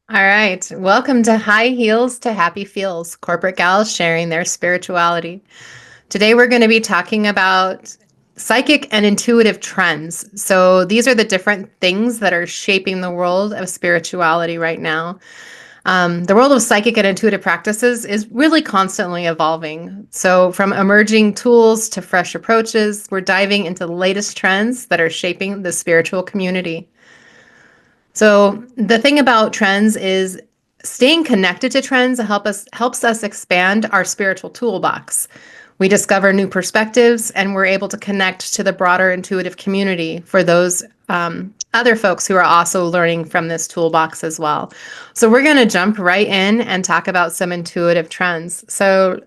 All right. Welcome to High Heels to Happy Feels, corporate gals sharing their spirituality. Today we're going to be talking about psychic and intuitive trends. So these are the different things that are shaping the world of spirituality right now. The world of psychic and intuitive practices is really constantly evolving. So from emerging tools to fresh approaches, we're diving into the latest trends that are shaping the spiritual community. So the thing about trends is staying connected to trends helps us expand our spiritual toolbox. We discover new perspectives and we're able to connect to the broader intuitive community for those other folks who are also learning from this toolbox as well. So we're going to jump right in and talk about some intuitive trends. So,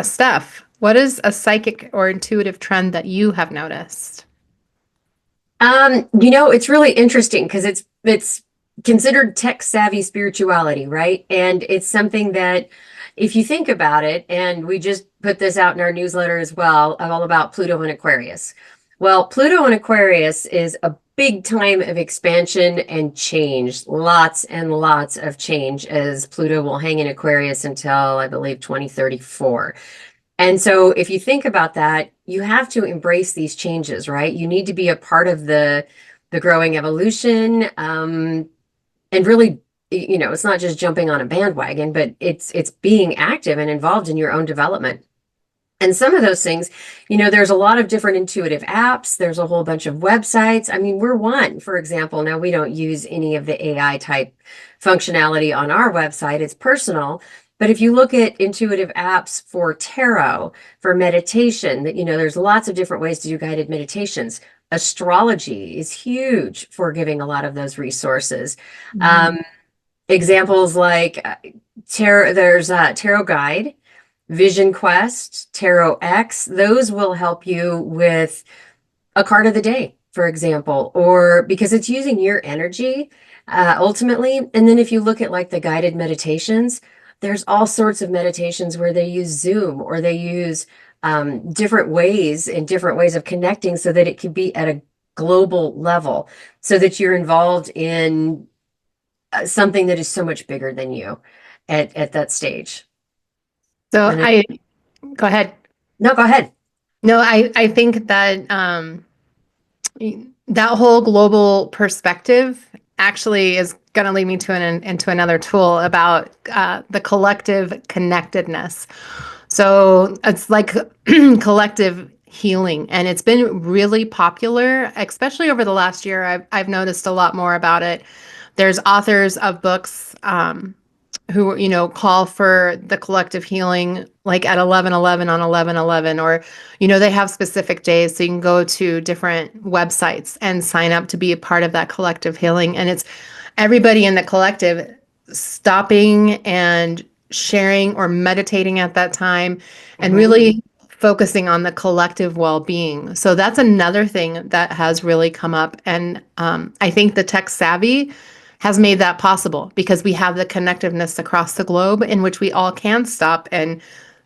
Steph, what is a psychic or intuitive trend that you have noticed? It's really interesting because it's considered tech savvy spirituality, right? And it's something that if you think about it, and we just put this out in our newsletter as well, all about Pluto and Aquarius. Well, Pluto and Aquarius is a big time of expansion and change, lots and lots of change, as Pluto will hang in Aquarius until I believe 2034. And so if you think about that, you have to embrace these changes, right? You need to be a part of the growing evolution, and really, it's not just jumping on a bandwagon, but it's being active and involved in your own development. And some of those things, there's a lot of different intuitive apps. There's a whole bunch of websites. I mean, we're one, for example. Now we don't use any of the AI type functionality on our website. It's personal. But if you look at intuitive apps for tarot, for meditation, there's lots of different ways to do guided meditations. Astrology is huge for giving a lot of those resources. Mhm. Um, Examples like there's a Tarot Guide, Vision Quest, Tarot X. Those will help you with a card of the day, for example, or because it's using your energy ultimately. And then if you look at like the guided meditations, there's all sorts of meditations where they use Zoom or they use different ways and different ways of connecting so that it could be at a global level so that you're involved in something that is so much bigger than you at that stage. So And then, I go ahead. no, go ahead. No, I think that that whole global perspective actually is going to lead me to into another tool about the collective connectedness. So it's like collective healing, and it's been really popular, especially over the last year. I've noticed a lot more about it. There's authors of books who call for the collective healing like at 11:11 on 11:11, or they have specific days, so you can go to different websites and sign up to be a part of that collective healing, and it's everybody in the collective stopping and sharing or meditating at that time and Mhm. really focusing on the collective well-being. So that's another thing that has really come up, and I think the tech savvy has made that possible because we have the connectiveness across the globe in which we all can stop and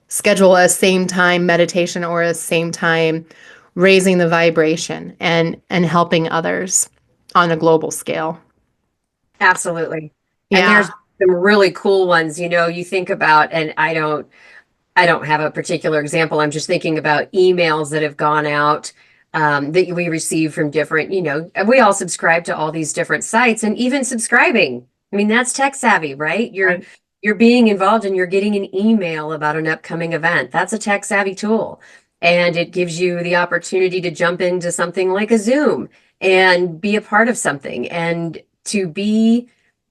schedule a same time meditation or a same time raising the vibration and helping others on a global scale. Absolutely. And Yeah. there's some really cool ones, you think about, and I don't have a particular example. I'm just thinking about emails that have gone out that we receive from different, and we all subscribe to all these different sites and even subscribing. I mean, that's tech savvy, right? You're Right. you're being involved and you're getting an email about an upcoming event. That's a tech savvy tool. And it gives you the opportunity to jump into something like a Zoom and be a part of something. And to be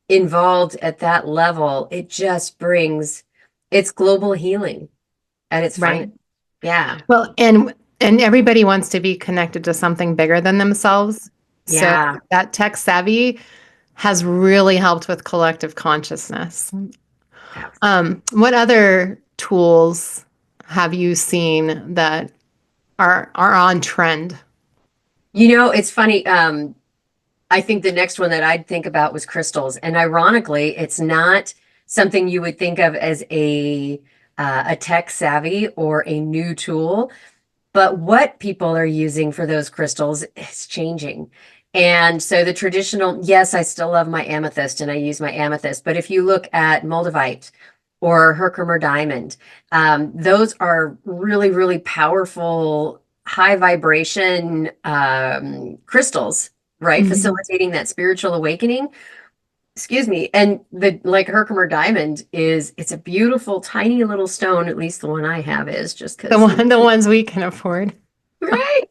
involved at that level, it just brings it's global healing at its finest. Right. Yeah. Well, and everybody wants to be connected to something bigger than themselves. So Yeah. that tech savvy has really helped with collective consciousness. What other tools have you seen that are on trend? It's funny. I think the next one that I'd think about was crystals. And ironically, it's not something you would think of as a tech savvy or a new tool, but what people are using for those crystals is changing. And so the traditional, yes, I still love my amethyst and I use my amethyst, but if you look at moldavite or Herkimer diamond, those are really, really powerful, high vibration crystals, right? Mhm. Facilitating that spiritual awakening. Excuse me. And the like Herkimer diamond it's a beautiful, tiny little stone, at least the one I have is just The because, one, the ones we can afford. right.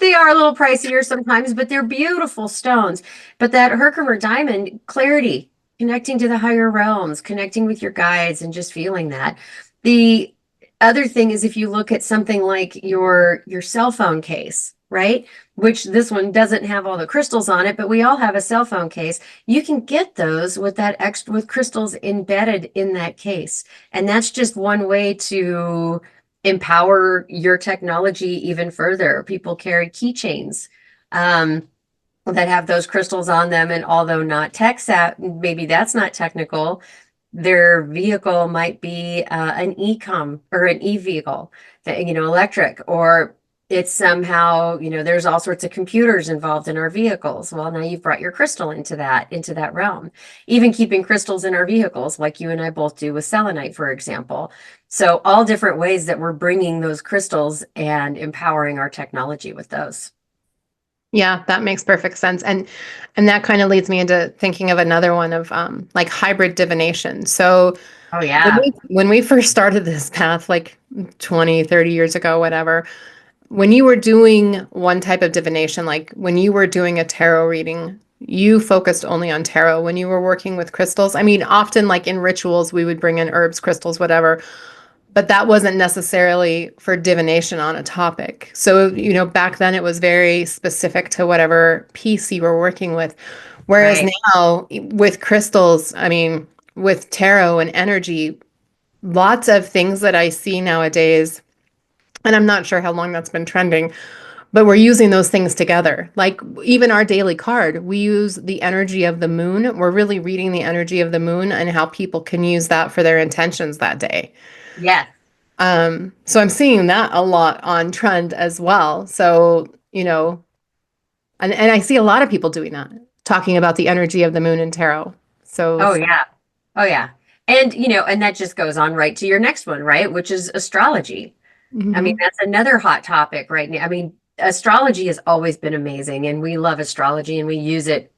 They are a little pricier sometimes, but they're beautiful stones. But that Herkimer diamond, clarity, connecting to the higher realms, connecting with your guides, and just feeling that. The other thing is if you look at something like your cell phone case, right? Which this one doesn't have all the crystals on it, but we all have a cell phone case. You can get those with that extra with crystals embedded in that case. And that's just one way to empower your technology even further. People carry keychains that have those crystals on them, and although not maybe that's not technical, their vehicle might be an e-com or an e-vehicle that electric, or it's somehow there's all sorts of computers involved in our vehicles. Well, now you've brought your crystal into that realm. Even keeping crystals in our vehicles like you and I both do with selenite, for example. So all different ways that we're bringing those crystals and empowering our technology with those. Yeah, that makes perfect sense. And that kind of leads me into thinking of another one of like hybrid divination. So Oh when yeah. we first started this path, like 20, 30 years ago, whatever, when you were doing one type of divination, like when you were doing a tarot reading, you focused only on tarot. When you were working with crystals, I mean, often like in rituals, we would bring in herbs, crystals, whatever, but that wasn't necessarily for divination on a topic. So, back then it was very specific to whatever piece you were working with. Whereas Right. now with crystals, I mean, with tarot and energy, lots of things that I see nowadays, and I'm not sure how long that's been trending, but we're using those things together. Like even our daily card, we use the energy of the moon. We're really reading the energy of the moon and how people can use that for their intentions that day. Yes. So I'm seeing that a lot on trend as well. So, and I see a lot of people doing that, talking about the energy of the moon and tarot. So Oh it's, yeah. Oh yeah. And and that just goes on right to your next one, right? Which is astrology. I mean, mhm, that's another hot topic right now. I mean, astrology has always been amazing, and we love astrology and we use it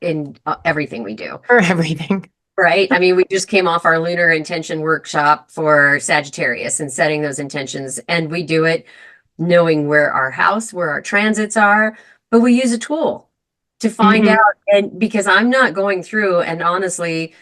in everything we do, for everything. right? I mean, we just came off our lunar intention workshop for Sagittarius and setting those intentions, and we do it knowing where our transits are, but we use a tool to find out. Hmm. And because I'm not going through and honestly,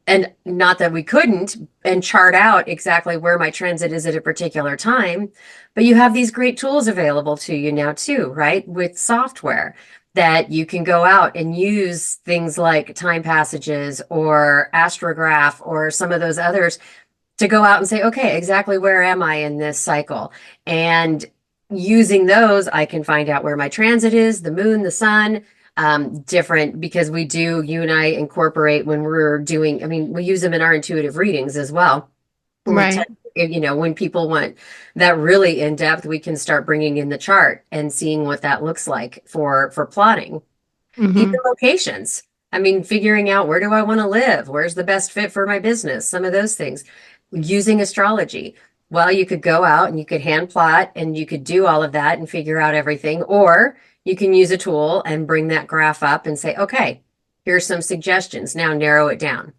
and not that we couldn't, and chart out exactly where my transit is at a particular time, but you have these great tools available to you now too, right? With software that you can go out and use things like time passages or astrograph or some of those others to go out and say, okay, exactly where am I in this cycle? And using those, I can find out where my transit is, the moon, the sun, different because you and I incorporate when we're doing, I mean, we use them in our intuitive readings as well. We Right. tend, when people want that really in depth, we can start bringing in the chart and seeing what that looks like for plotting. Even Hmm. locations. I mean, figuring out where do I want to live? Where's the best fit for my business? Some of those things. Using astrology. Well, you could go out and you could hand plot and you could do all of that and figure out everything. Or you can use a tool and bring that graph up and say, okay, here's some suggestions. Now narrow it down.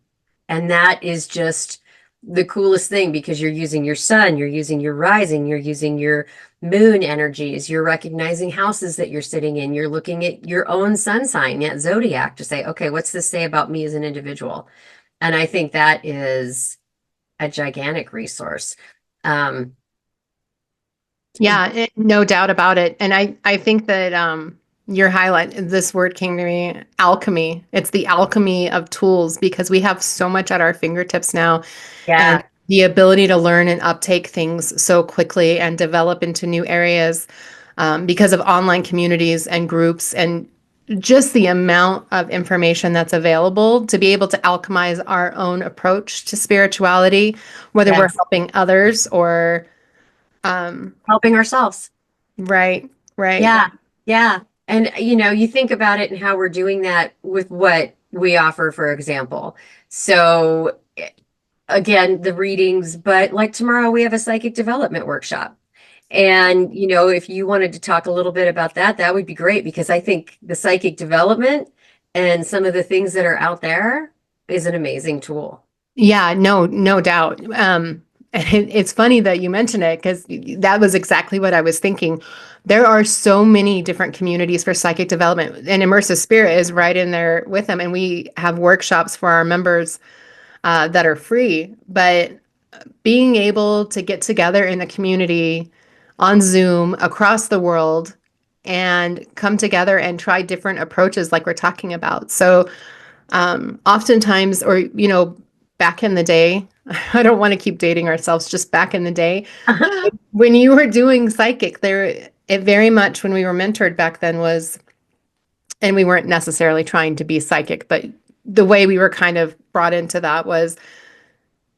And that is just the coolest thing because you're using your sun, you're using your rising, you're using your moon energies, you're recognizing houses that you're sitting in, you're looking at your own sun sign, that zodiac to say, okay, what's this say about me as an individual? And I think that is a gigantic resource. Um, Yeah, no doubt about it. And I think that your highlight, this word came to me, alchemy. It's the alchemy of tools because we have so much at our fingertips now and yeah, the ability to learn and uptake things so quickly and develop into new areas because of online communities and groups and just the amount of information that's available to be able to alchemize our own approach to spirituality, whether we're yes, helping others or um, helping ourselves. right, right. Yeah, yeah. And you think about it and how we're doing that with what we offer, for example. So again, the readings, but like tomorrow we have a psychic development workshop. And if you wanted to talk a little bit about that, that would be great because I think the psychic development and some of the things that are out there is an amazing tool. Yeah, no doubt. And it's funny that you mention it because that was exactly what I was thinking. There are so many different communities for psychic development, and Immersive Spirit is right in there with them. And we have workshops for our members that are free. But being able to get together in a community on Zoom across the world and come together and try different approaches, like we're talking about. So oftentimes, or, back in the day, I don't want to keep dating ourselves, just back in the day, when you were doing psychic, it very much when we were mentored back then was, and we weren't necessarily trying to be psychic, but the way we were kind of brought into that was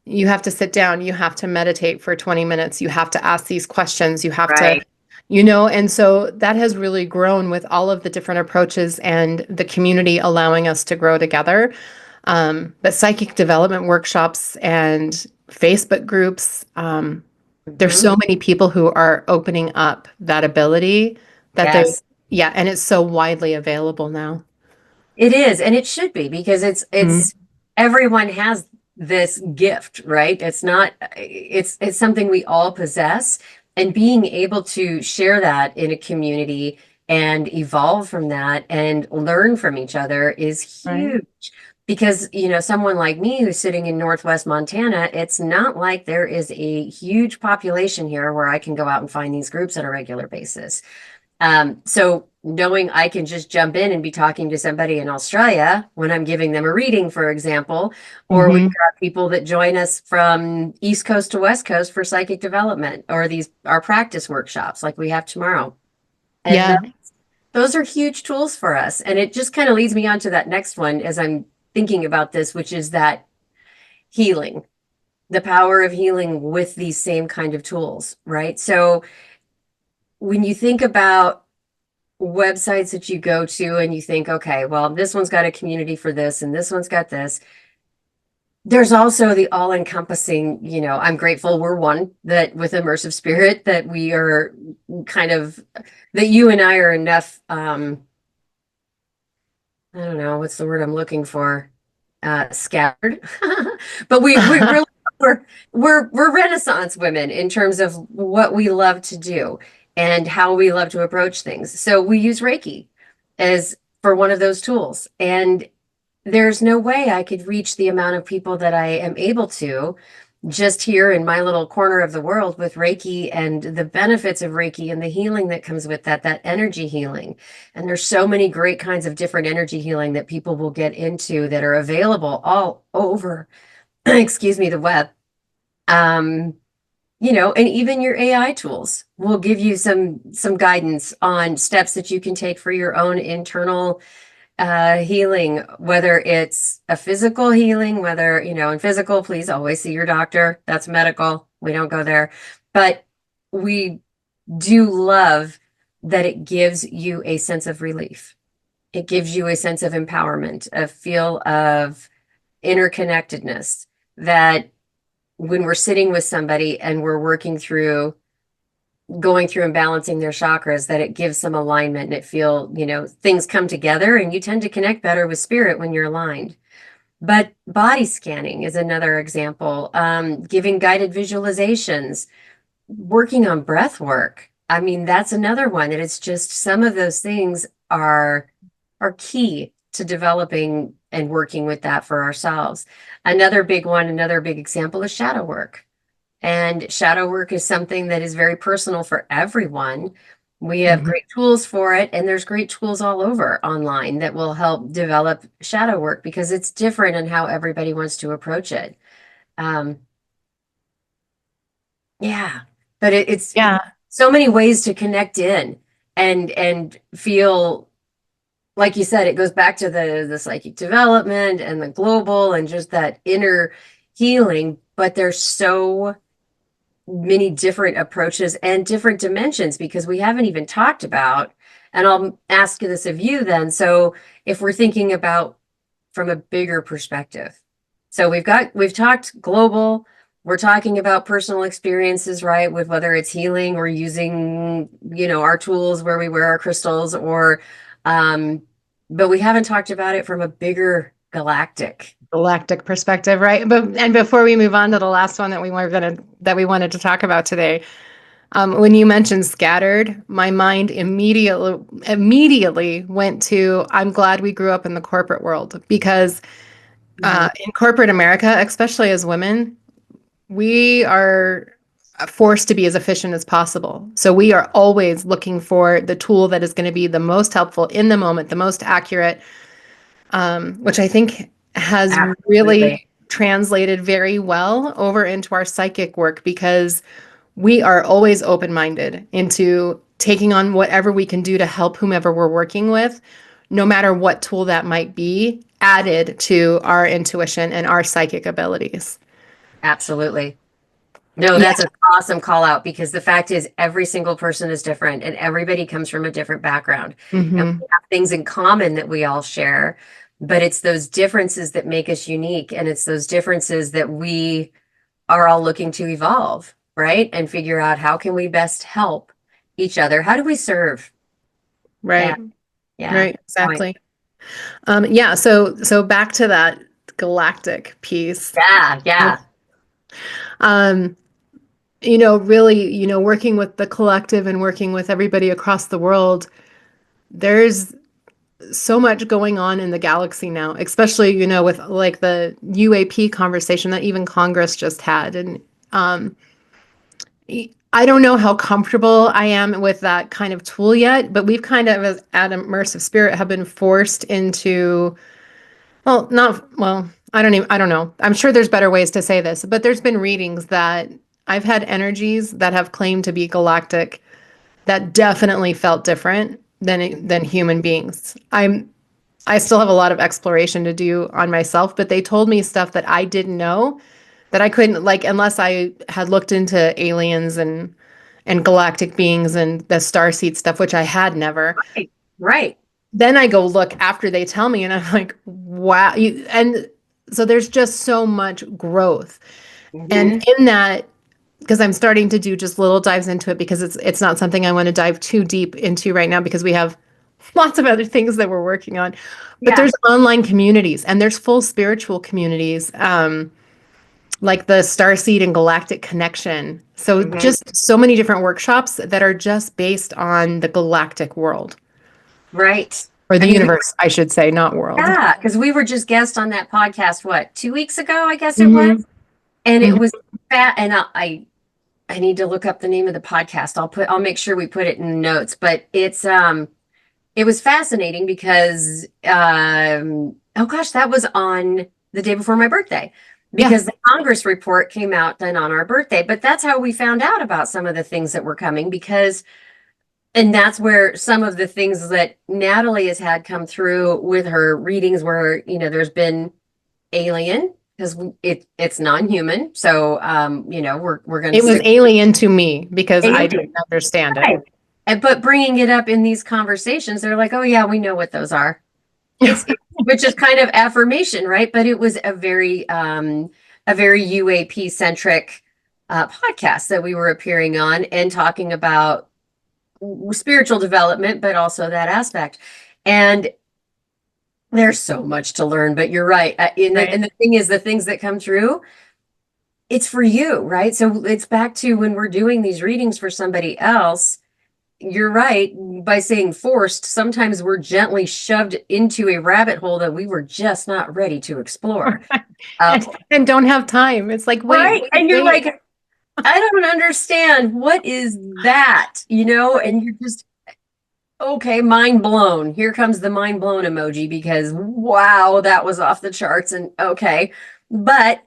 you have to sit down, you have to meditate for 20 minutes, you have to ask these questions, you have to, Right. and so that has really grown with all of the different approaches and the community allowing us to grow together. But psychic development workshops and Facebook groups, there's Mhm. so many people who are opening up that ability that they, Yes. yeah, and it's so widely available now. It is, and it should be because it's Mhm. everyone has this gift, right? It's something we all possess, and being able to share that in a community and evolve from that and learn from each other is Right. huge. Because, someone like me who's sitting in Northwest Montana, it's not like there is a huge population here where I can go out and find these groups on a regular basis. So knowing I can just jump in and be talking to somebody in Australia when I'm giving them a reading, for example, or we've Hmm. got people that join us from East Coast to West Coast for psychic development or these our practice workshops like we have tomorrow. And Yeah. those are huge tools for us. And it just kind of leads me on to that next one as I'm thinking about this, which is that healing, the power of healing with these same kind of tools, right? So when you think about websites that you go to and you think, okay, well, this one's got a community for this and this one's got this. There's also the all-encompassing, I'm grateful we're one that with immersive spirit that we are kind of that you and I are enough I don't know what's the word I'm looking for, scattered. But we really we're we're Renaissance women in terms of what we love to do and how we love to approach things. So we use Reiki as for one of those tools. And there's no way I could reach the amount of people that I am able to just here in my little corner of the world with Reiki and the benefits of Reiki and the healing that comes with that energy healing. And there's so many great kinds of different energy healing that people will get into that are available all over, excuse me, the web. Um, and even your AI tools will give you some guidance on steps that you can take for your own internal healing, whether it's a physical healing, whether, in physical, please always see your doctor. That's medical. We don't go there. But we do love that it gives you a sense of relief. It gives you a sense of empowerment, a feel of interconnectedness that when we're sitting with somebody and we're working through going through and balancing their chakras that it gives some alignment and it feel things come together and you tend to connect better with spirit when you're aligned. But body scanning is another example. Giving guided visualizations, working on breath work, I mean, that's another one that it's just some of those things are key to developing and working with that for ourselves. Another big one, another big example is shadow work. And shadow work is something that is very personal for everyone. We have Mhm. great tools for it, and there's great tools all over online that will help develop shadow work because it's different in how everybody wants to approach it. Um, yeah, but it's Yeah. so many ways to connect in and feel like you said, it goes back to the psychic development and the global and just that inner healing. But there's so many different approaches and different dimensions because we haven't even talked about. And I'll ask this of you then. So if we're thinking about from a bigger perspective, so we've talked global, we're talking about personal experiences, right? With whether it's healing or using, our tools where we wear our crystals or, but we haven't talked about it from a bigger Galactic perspective, right? But and before we move on to the last one that we wanted to talk about today, when you mentioned scattered, my mind immediately went to I'm glad we grew up in the corporate world because Mhm. in corporate America, especially as women, we are forced to be as efficient as possible. So we are always looking for the tool that is going to be the most helpful in the moment, the most accurate, which I think has Absolutely. really translated very well over into our psychic work because we are always open-minded into taking on whatever we can do to help whomever we're working with, no matter what tool that might be, added to our intuition and our psychic abilities. Absolutely. No, Yeah. that's an awesome call out because the fact is every single person is different and everybody comes from a different background. And Hmm. we have things in common that we all share, but it's those differences that make us unique. And it's those differences that we are all looking to evolve, right? And figure out how can we best help each other? How do we serve? Yeah, Right. yeah. Right. Point. Exactly. Yeah. So back to that galactic piece. Yeah, yeah. Um, really, working with the collective and working with everybody across the world, there's so much going on in the galaxy now, especially, with like the UAP conversation that even Congress just had. And um, I don't know how comfortable I am with that kind of tool yet, but we've kind of, as at Immersive Spirit, have been forced into, well, not, well, I don't know. I'm sure there's better ways to say this, but there's been readings that I've had energies that have claimed to be galactic that definitely felt different than human beings. I still have a lot of exploration to do on myself, but they told me stuff that I didn't know that I couldn't like unless I had looked into aliens and galactic beings and the starseed stuff, which I had never. Right. Right. Then I go look after they tell me, and I'm like, wow. And so there's just so much growth. And Hmm. in that, because I'm starting to do just little dives into it because it's not something I want to dive too deep into right now because we have lots of other things that we're working on. But Yeah. there's online communities and there's full spiritual communities, like the Starseed and Galactic Connection. So Hmm. just so many different workshops that are just based on the galactic world Right. or I the mean, universe, I should say, not world. yeah, because we were just guests on that podcast, what, 2 weeks ago, I guess it was. Hmm. And it Hmm. was fat. And I need to look up the name of the podcast. I'll make sure we put it in the notes. But it was fascinating because, oh gosh, that was on the day before my birthday Yeah. because the Congress report came out then on our birthday. But that's how we found out about some of the things that were coming because and that's where some of the things that Natalie has had come through with her readings where, there's been alien because it's non-human. So we're going to It was stick alien to me because I alien. didn't understand it. Right. But bringing it up in these conversations, they're like, "Oh yeah, we know what those are." Which is kind of affirmation, right? But it was a very UAP centric podcast that we were appearing on and talking about spiritual development, but also that aspect. And there's so much to learn, but you're right. Right. And the thing is, the things that come through, it's for you, right? So it's back to when we're doing these readings for somebody else. You're right. By saying forced, sometimes we're gently shoved into a rabbit hole that we were just not ready to explore. Uh, And don't have time. It's like, wait, right. wait, And you're wait. like, I don't understand. What is that? And you're just, okay, mind blown. Here comes the mind blown emoji because wow, that was off the charts. And okay, but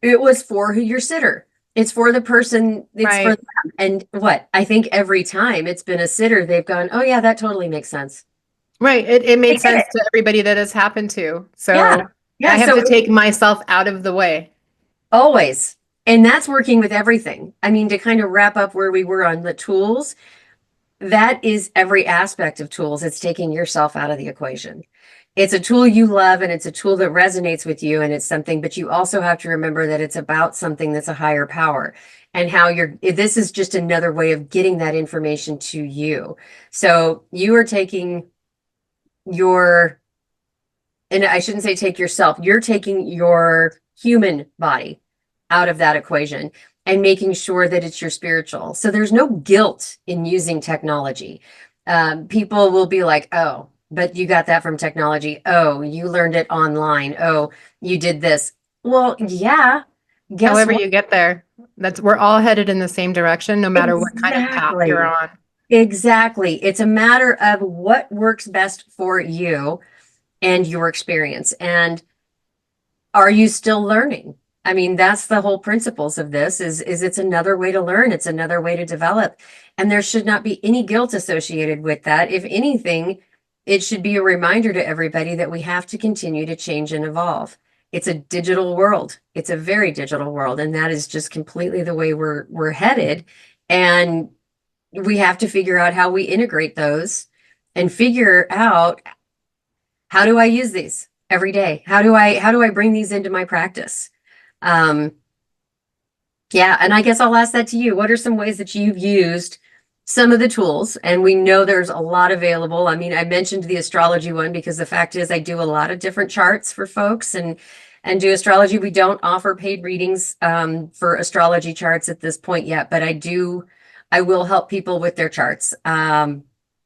it was for who your sitter. It's for the person, it's for Right. them. And what I think every time it's been a sitter, they've gone, oh, yeah, that totally makes sense. Right. It They made get sense it. to everybody that has happened to. Yeah. So I Yeah. have So to take myself out of the way. always. And that's working with everything. I mean, to kind of wrap up where we were on the tools, that is every aspect of tools. It's taking yourself out of the equation. It's a tool you love and it's a tool that resonates with you and it's something, but you also have to remember that it's about something that's a higher power and how this is just another way of getting that information to you. So you are taking your, and I shouldn't say take yourself, you're taking your human body out of that equation and making sure that it's your spiritual. So there's no guilt in using technology. People will be like, oh, but you got that from technology. Oh, you learned it online. Oh, you did this. Well, yeah. Guess However what? you get there, we're all headed in the same direction, no matter what kind of path you're Exactly. on. Exactly. It's a matter of what works best for you and your experience. And are you still learning? I mean, that's the whole principles of this is it's another way to learn, it's another way to develop. And there should not be any guilt associated with that. If anything, it should be a reminder to everybody that we have to continue to change and evolve. It's a digital world. It's a very digital world, and that is just completely the way we're headed. And we have to figure out how we integrate those and figure out how do I use these every day? How do I bring these into my practice? Um, yeah, and I guess I'll ask that to you. What are some ways that you've used some of the tools? And we know there's a lot available. I mean, I mentioned the astrology one because the fact is I do a lot of different charts for folks and do astrology. We don't offer paid readings for astrology charts at this point yet, but I will help people with their charts.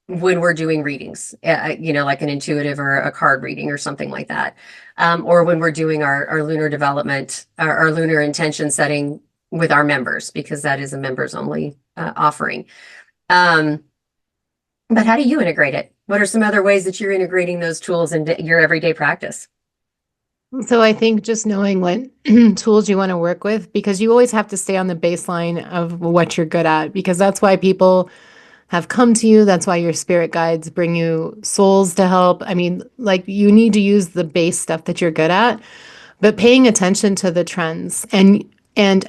When we're doing readings, like an intuitive or a card reading or something like that. Or when we're doing our lunar development, our lunar intention setting with our members, because that is a members only offering. Um, but how do you integrate it? What are some other ways that you're integrating those tools into your everyday practice? So I think just knowing what tools you want to work with, because you always have to stay on the baseline of what you're good at, because that's why people have come to you. That's why your spirit guides bring you souls to help. I mean, like you need to use the base stuff that you're good at, but paying attention to the trends and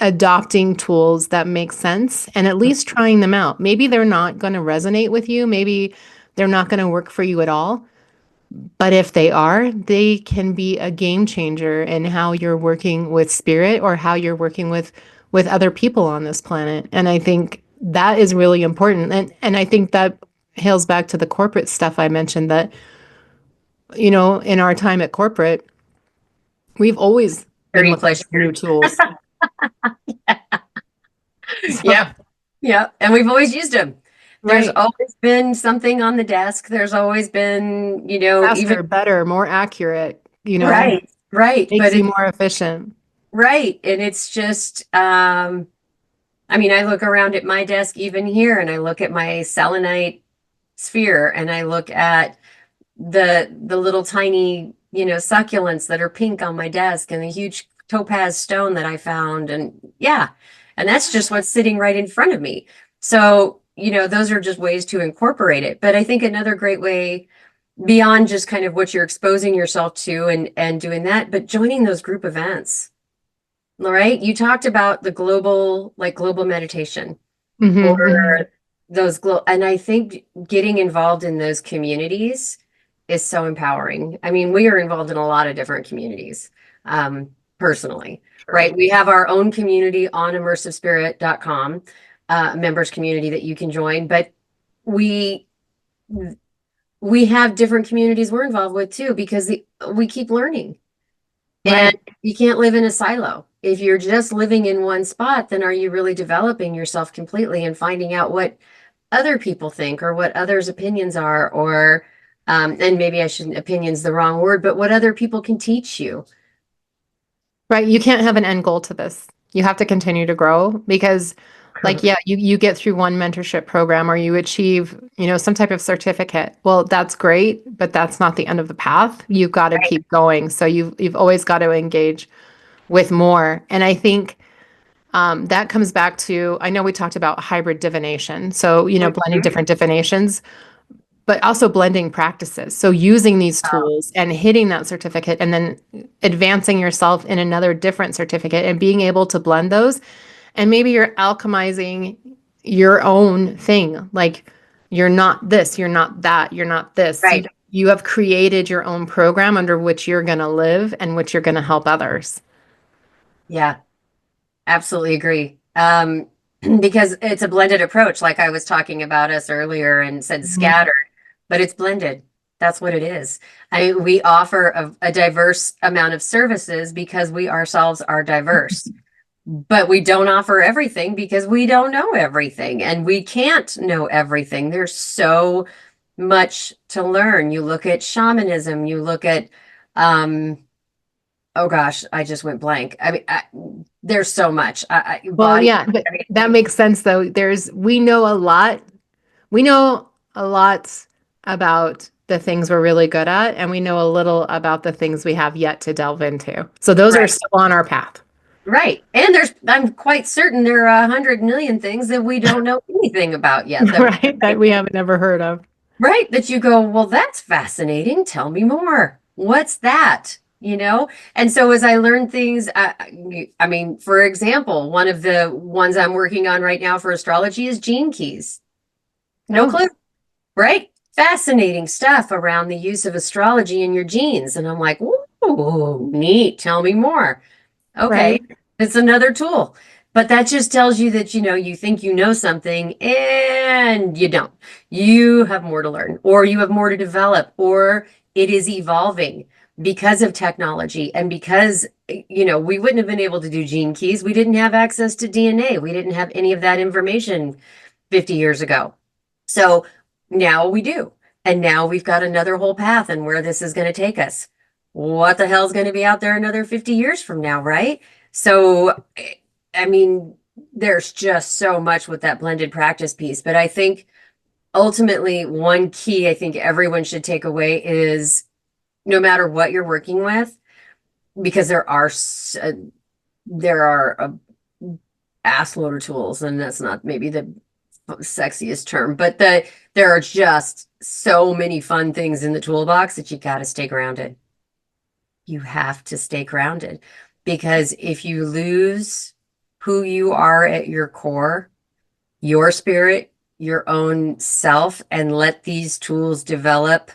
adopting tools that make sense and at least trying them out. Maybe they're not going to resonate with you. Maybe they're not going to work for you at all. But if they are, they can be a game changer in how you're working with spirit or how you're working with other people on this planet. And I think that is really important. And I think that hails back to the corporate stuff I mentioned that, in our time at corporate, we've always Or been you looking play for new tools. So, Yep. Yep. And we've always used them. There's right. always been something on the desk. There's always been, even Faster, better, more accurate, right, right. makes But you it's more efficient. right. And it's just, I mean, I look around at my desk even here and I look at my selenite sphere and I look at the little tiny, succulents that are pink on my desk and the huge topaz stone that I found. And yeah, and that's just what's sitting right in front of me. So, those are just ways to incorporate it. But I think another great way beyond just kind of what you're exposing yourself to and doing that, but joining those group events. All right. You talked about the global meditation Hmm. Hmm. or and I think getting involved in those communities is so empowering. I mean, we are involved in a lot of different communities, personally, Sure. right? We have our own community on immersivespirit.com, members community that you can join, but we we have different communities we're involved with too because we keep learning. And Right. you can't live in a silo. If you're just living in one spot, then are you really developing yourself completely and finding out what other people think or what others' opinions are, or, and maybe I shouldn't, opinions the wrong word, but what other people can teach you? Right. You can't have an end goal to this. You have to continue to grow because like, yeah, you get through one mentorship program or you achieve, some type of certificate. Well, that's great, but that's not the end of the path. You've got to Right. keep going. So you've always got to engage with more. And I think that comes back to, I know we talked about hybrid divination. So, blending Mhm. different divinations, but also blending practices. So using these Oh, tools and hitting that certificate and then advancing yourself in another different certificate and being able to blend those. And maybe you're alchemizing your own thing. Like you're not this, you're not that, you're not this. Right. You have created your own program under which you're going to live and which you're going to help others. Yeah, absolutely agree. Because it's a blended approach, like I was talking about us earlier and said Mhm. scattered, but it's blended. That's what it is. I mean, we offer a diverse amount of services because we ourselves are diverse, but we don't offer everything because we don't know everything and we can't know everything. There's so much to learn. You look at shamanism, you look at, oh gosh, I just went blank. I mean, there's so much. Well, Body, yeah, but I mean, that makes sense though. We know a lot. We know a lot about the things we're really good at, and we know a little about the things we have yet to delve into. So those are right, still on our path. right. And I'm quite certain there are 100 million things that we don't know anything about yet. Right? That we haven't ever heard of. Right, that you go, well, that's fascinating. Tell me more. What's that? And so as I learn things, I mean, for example, one of the ones I'm working on right now for astrology is gene keys. No Oh, clue, right? Fascinating stuff around the use of astrology in your genes. And I'm like, whoa, neat. Tell me more. Okay, right. it's another tool. But that just tells you that, you think you know something and you don't. You have more to learn, or you have more to develop, or it is evolving because of technology and because, we wouldn't have been able to do gene keys. We didn't have access to DNA. We didn't have any of that information 50 years ago. So now we do. And now we've got another whole path and where this is going to take us. What the hell's going to be out there another 50 years from now, right? So, I mean, there's just so much with that blended practice piece. But I think ultimately, one key I think everyone should take away is no matter what you're working with, because there are a ass load of tools, and that's not maybe the sexiest term, but there are just so many fun things in the toolbox that you got to stay grounded. You have to stay grounded because if you lose who you are at your core, your spirit, your own self, and let these tools develop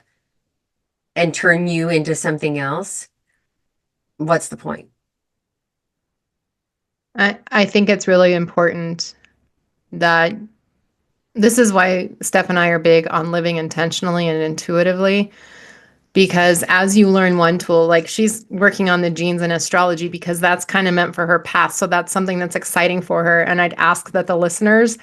and turn you into something else, what's the point? I think it's really important that this is why Steph and I are big on living intentionally and intuitively. Because as you learn one tool, like she's working on the genes and astrology because that's kind of meant for her path. So that's something that's exciting for her. And I'd ask that the listeners,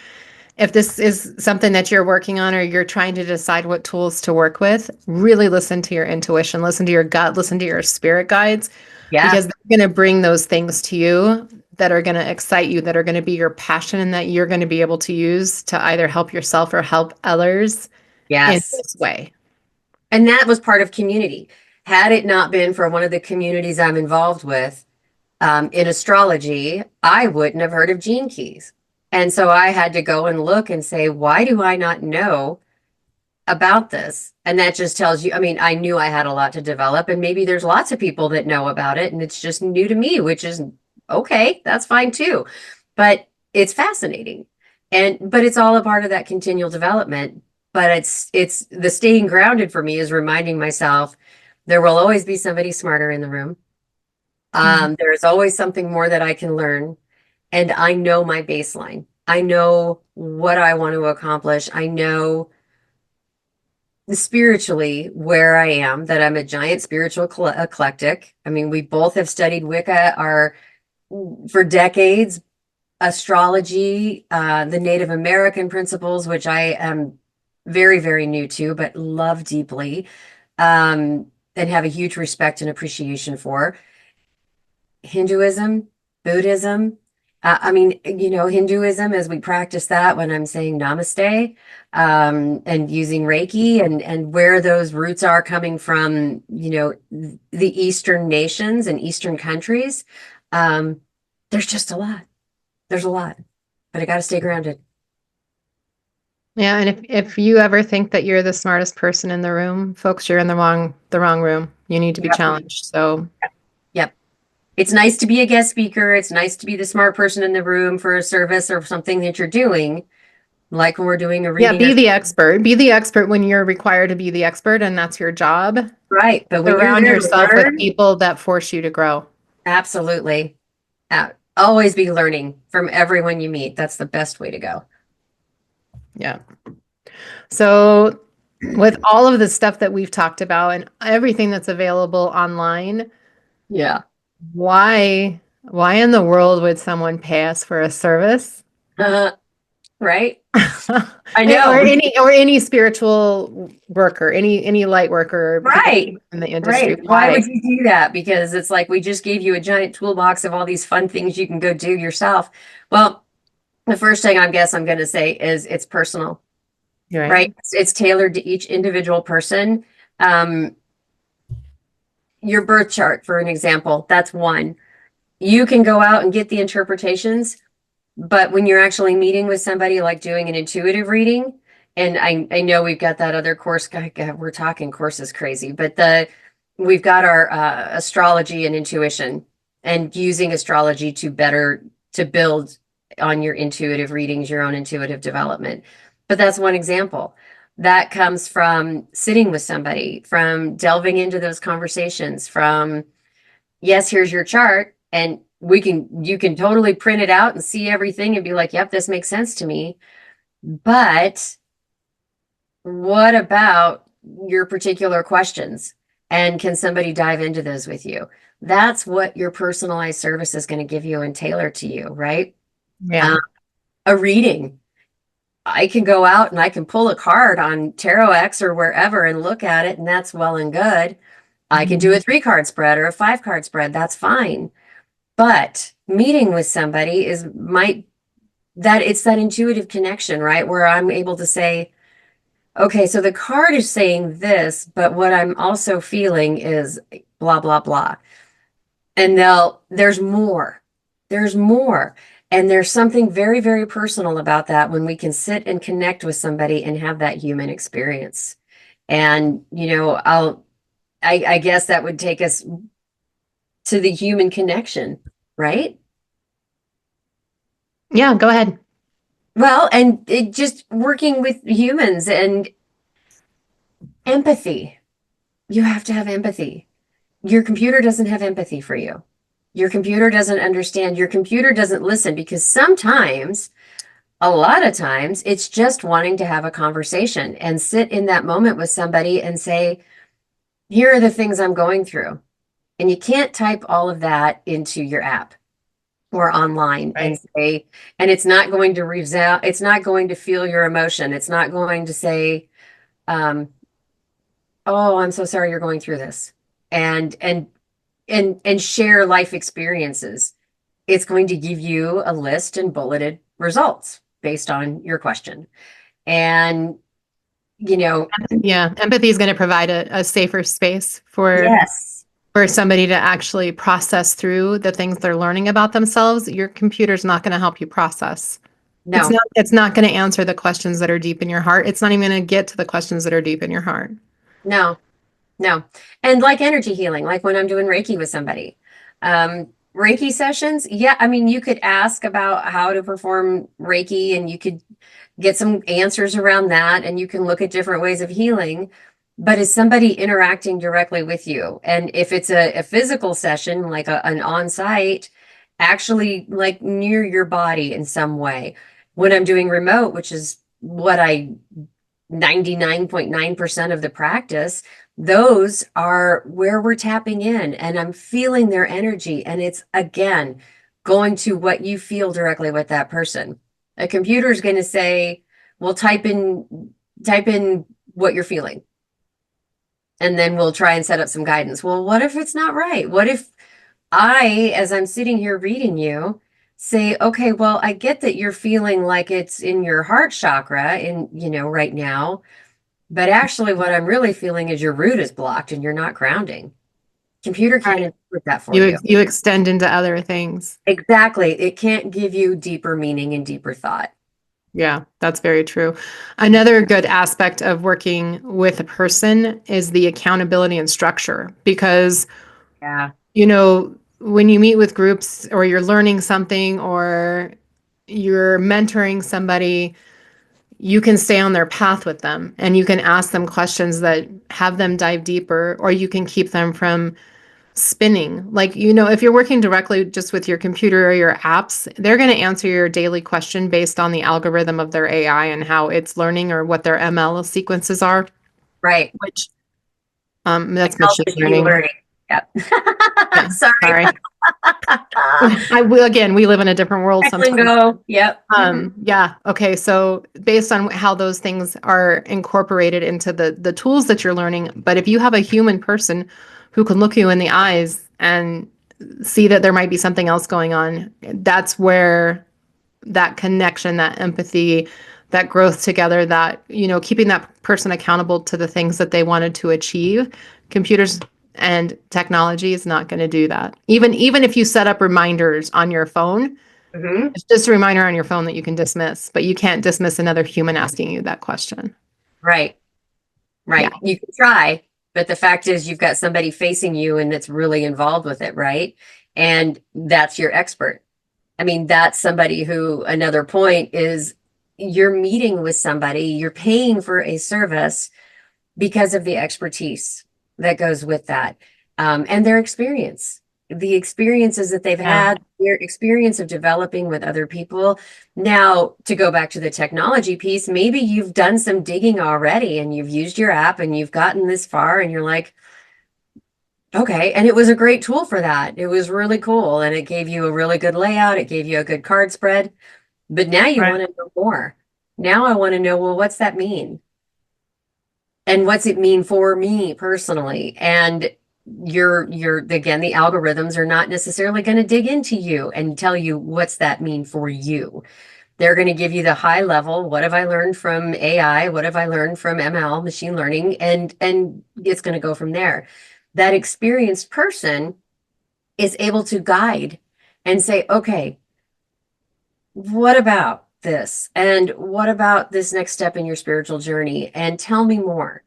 if this is something that you're working on or you're trying to decide what tools to work with, really listen to your intuition, listen to your gut, listen to your spirit guides, Yeah. because they're going to bring those things to you that are going to excite you, that are going to be your passion, and that you're going to be able to use to either help yourself or help others in Yes. this way. And that was part of community. Had it not been for one of the communities I'm involved with, in astrology, I wouldn't have heard of gene keys. And so I had to go and look and say, why do I not know about this? And that just tells you, I mean, I knew I had a lot to develop, and maybe there's lots of people that know about it, and it's just new to me, which is okay, that's fine too. But it's fascinating. But it's all a part of that continual development. But it's the staying grounded for me is reminding myself there will always be somebody smarter in the room. Mhm. There is always something more that I can learn. And I know my baseline. I know what I want to accomplish. I know spiritually where I am, that I'm a giant spiritual eclectic. I mean, we both have studied Wicca our for decades, astrology, the Native American principles, which I am very, very new to, but love deeply, and have a huge respect and appreciation for. Hinduism, Buddhism. I mean, Hinduism, as we practice that when I'm saying namaste, and using Reiki, and where those roots are coming from, the Eastern nations and Eastern countries. Um, there's just a lot. There's a lot, but I got to stay grounded. Yeah, and if you ever think that you're the smartest person in the room, folks, you're in the wrong room. You need to be Yep. challenged. So, Yep. It's nice to be a guest speaker. It's nice to be the smart person in the room for a service or something that you're doing. Like when we're doing a Yeah, reading or be the expert. Be the expert when you're required to be the expert, and that's your job. right. But when you're Surround there to yourself with learn, people that force you to grow. absolutely. Always be learning from everyone you meet. That's the best way to go. Yeah. So, with all of the stuff that we've talked about and everything that's available online, Yeah. why in the world would someone pay us for a service? Uh, right. I Or know. any spiritual worker, any light worker, people Right. in the industry. Right. Why would Why? you do that? Because it's like we just gave you a giant toolbox of all these fun things you can go do yourself. Well, the first thing I guess I'm going to say is it's personal, You're right. right? It's tailored to each individual person. Um, your birth chart, for an example, that's one. You can go out and get the interpretations, but when you're actually meeting with somebody, like doing an intuitive reading, and I know we've got that other course, God, we're talking courses crazy, but we've got our astrology and intuition, and using astrology to build on your intuitive readings, your own intuitive development. But that's one example. That comes from sitting with somebody, from delving into those conversations, from yes, here's your chart, and you can totally print it out and see everything and be like, yep, this makes sense to me. But what about your particular questions? And can somebody dive into those with you? That's what your personalized service is going to give you and tailor to you, right? Yeah. Um, a reading. I can go out and I can pull a card on Tarot X or wherever and look at it, and that's well and good. I can do a 3 card spread or a 5 card spread. That's fine. But meeting with somebody is might that it's that intuitive connection, right? Where I'm able to say, okay, so the card is saying this, but what I'm also feeling is blah, blah, blah. And there's more. There's more. And there's something very, very personal about that when we can sit and connect with somebody and have that human experience. And, I guess that would take us to the human connection, right? Yeah, go ahead. Well, and it just working with humans and empathy. You have to have empathy. Your computer doesn't have empathy for you. Your computer doesn't understand. Your computer doesn't listen because sometimes, a lot of times, it's just wanting to have a conversation and sit in that moment with somebody and say, here are the things I'm going through. And you can't type all of that into your app or online and Right. say, and it's not going to resound, it's not going to feel your emotion. It's not going to say, um, oh, I'm so sorry you're going through this. And share life experiences. It's going to give you a list and bulleted results based on your question. And, you know, Yeah, empathy is going to provide a safer space yes, for somebody to actually process through the things they're learning about themselves. Your computer's not going to help you process. no, It's not going to answer the questions that are deep in your heart. It's not even going to get to the questions that are deep in your heart. no, no. And like energy healing, like when I'm doing Reiki with somebody. Reiki sessions, yeah, I mean, you could ask about how to perform Reiki and you could get some answers around that and you can look at different ways of healing. But is somebody interacting directly with you? And if it's a physical session, like an on-site, actually like near your body in some way. When I'm doing remote, which is what I 99.9% of the practice, those are where we're tapping in and I'm feeling their energy. And it's again going to what you feel directly with that person. A computer is going to say, well, type in what you're feeling. And then we'll try and set up some guidance. Well, what if it's not right? What if as I'm sitting here reading you, say, okay, well, I get that you're feeling like it's in your heart chakra in, right now, but actually what I'm really feeling is your root is blocked and you're not grounding. Computer can't Right. interpret that for you. You extend into other things. Exactly. It can't give you deeper meaning and deeper thought. Yeah, that's very true. Another good aspect of working with a person is the accountability and structure because, Yeah. when you meet with groups or you're learning something or you're mentoring somebody, you can stay on their path with them and you can ask them questions that have them dive deeper, or you can keep them from spinning. Like, if you're working directly just with your computer or your apps, they're going to answer your daily question based on the algorithm of their AI and how it's learning or what their ML sequences are, Right. which I that's call machine it machine learning. learning. Yep. Yeah, Sorry. sorry. I will again, we live in a different world sometimes. Lingo. Yep. Mhm. Yeah. Okay. So based on how those things are incorporated into the tools that you're learning, but if you have a human person who can look you in the eyes and see that there might be something else going on, that's where that connection, that empathy, that growth together, that, keeping that person accountable to the things that they wanted to achieve. Computers and technology is not going to do that. Even if you set up reminders on your phone, Mhm. it's just a reminder on your phone that you can dismiss, but you can't dismiss another human asking you that question. Right. Yeah. Right. You can try, but the fact is you've got somebody facing you and that's really involved with it, right? And that's your expert. I mean, that's somebody who, another point is you're meeting with somebody, you're paying for a service because of the expertise that goes with that, and their experience, the experiences that they've Yeah. had, their experience of developing with other people. Now, to go back to the technology piece, maybe you've done some digging already and you've used your app and you've gotten this far and you're like, okay, and it was a great tool for that. It was really cool and it gave you a really good layout, it gave you a good card spread, but now you Right. want to know more. Now I want to know, well, what's that mean? And what's it mean for me personally? And you're again, the algorithms are not necessarily going to dig into you and tell you what's that mean for you. They're going to give you the high level, what have I learned from AI, what have I learned from ML, machine learning, and it's going to go from there. That experienced person is able to guide and say, okay, what about this, and what about this next step in your spiritual journey, and tell me more.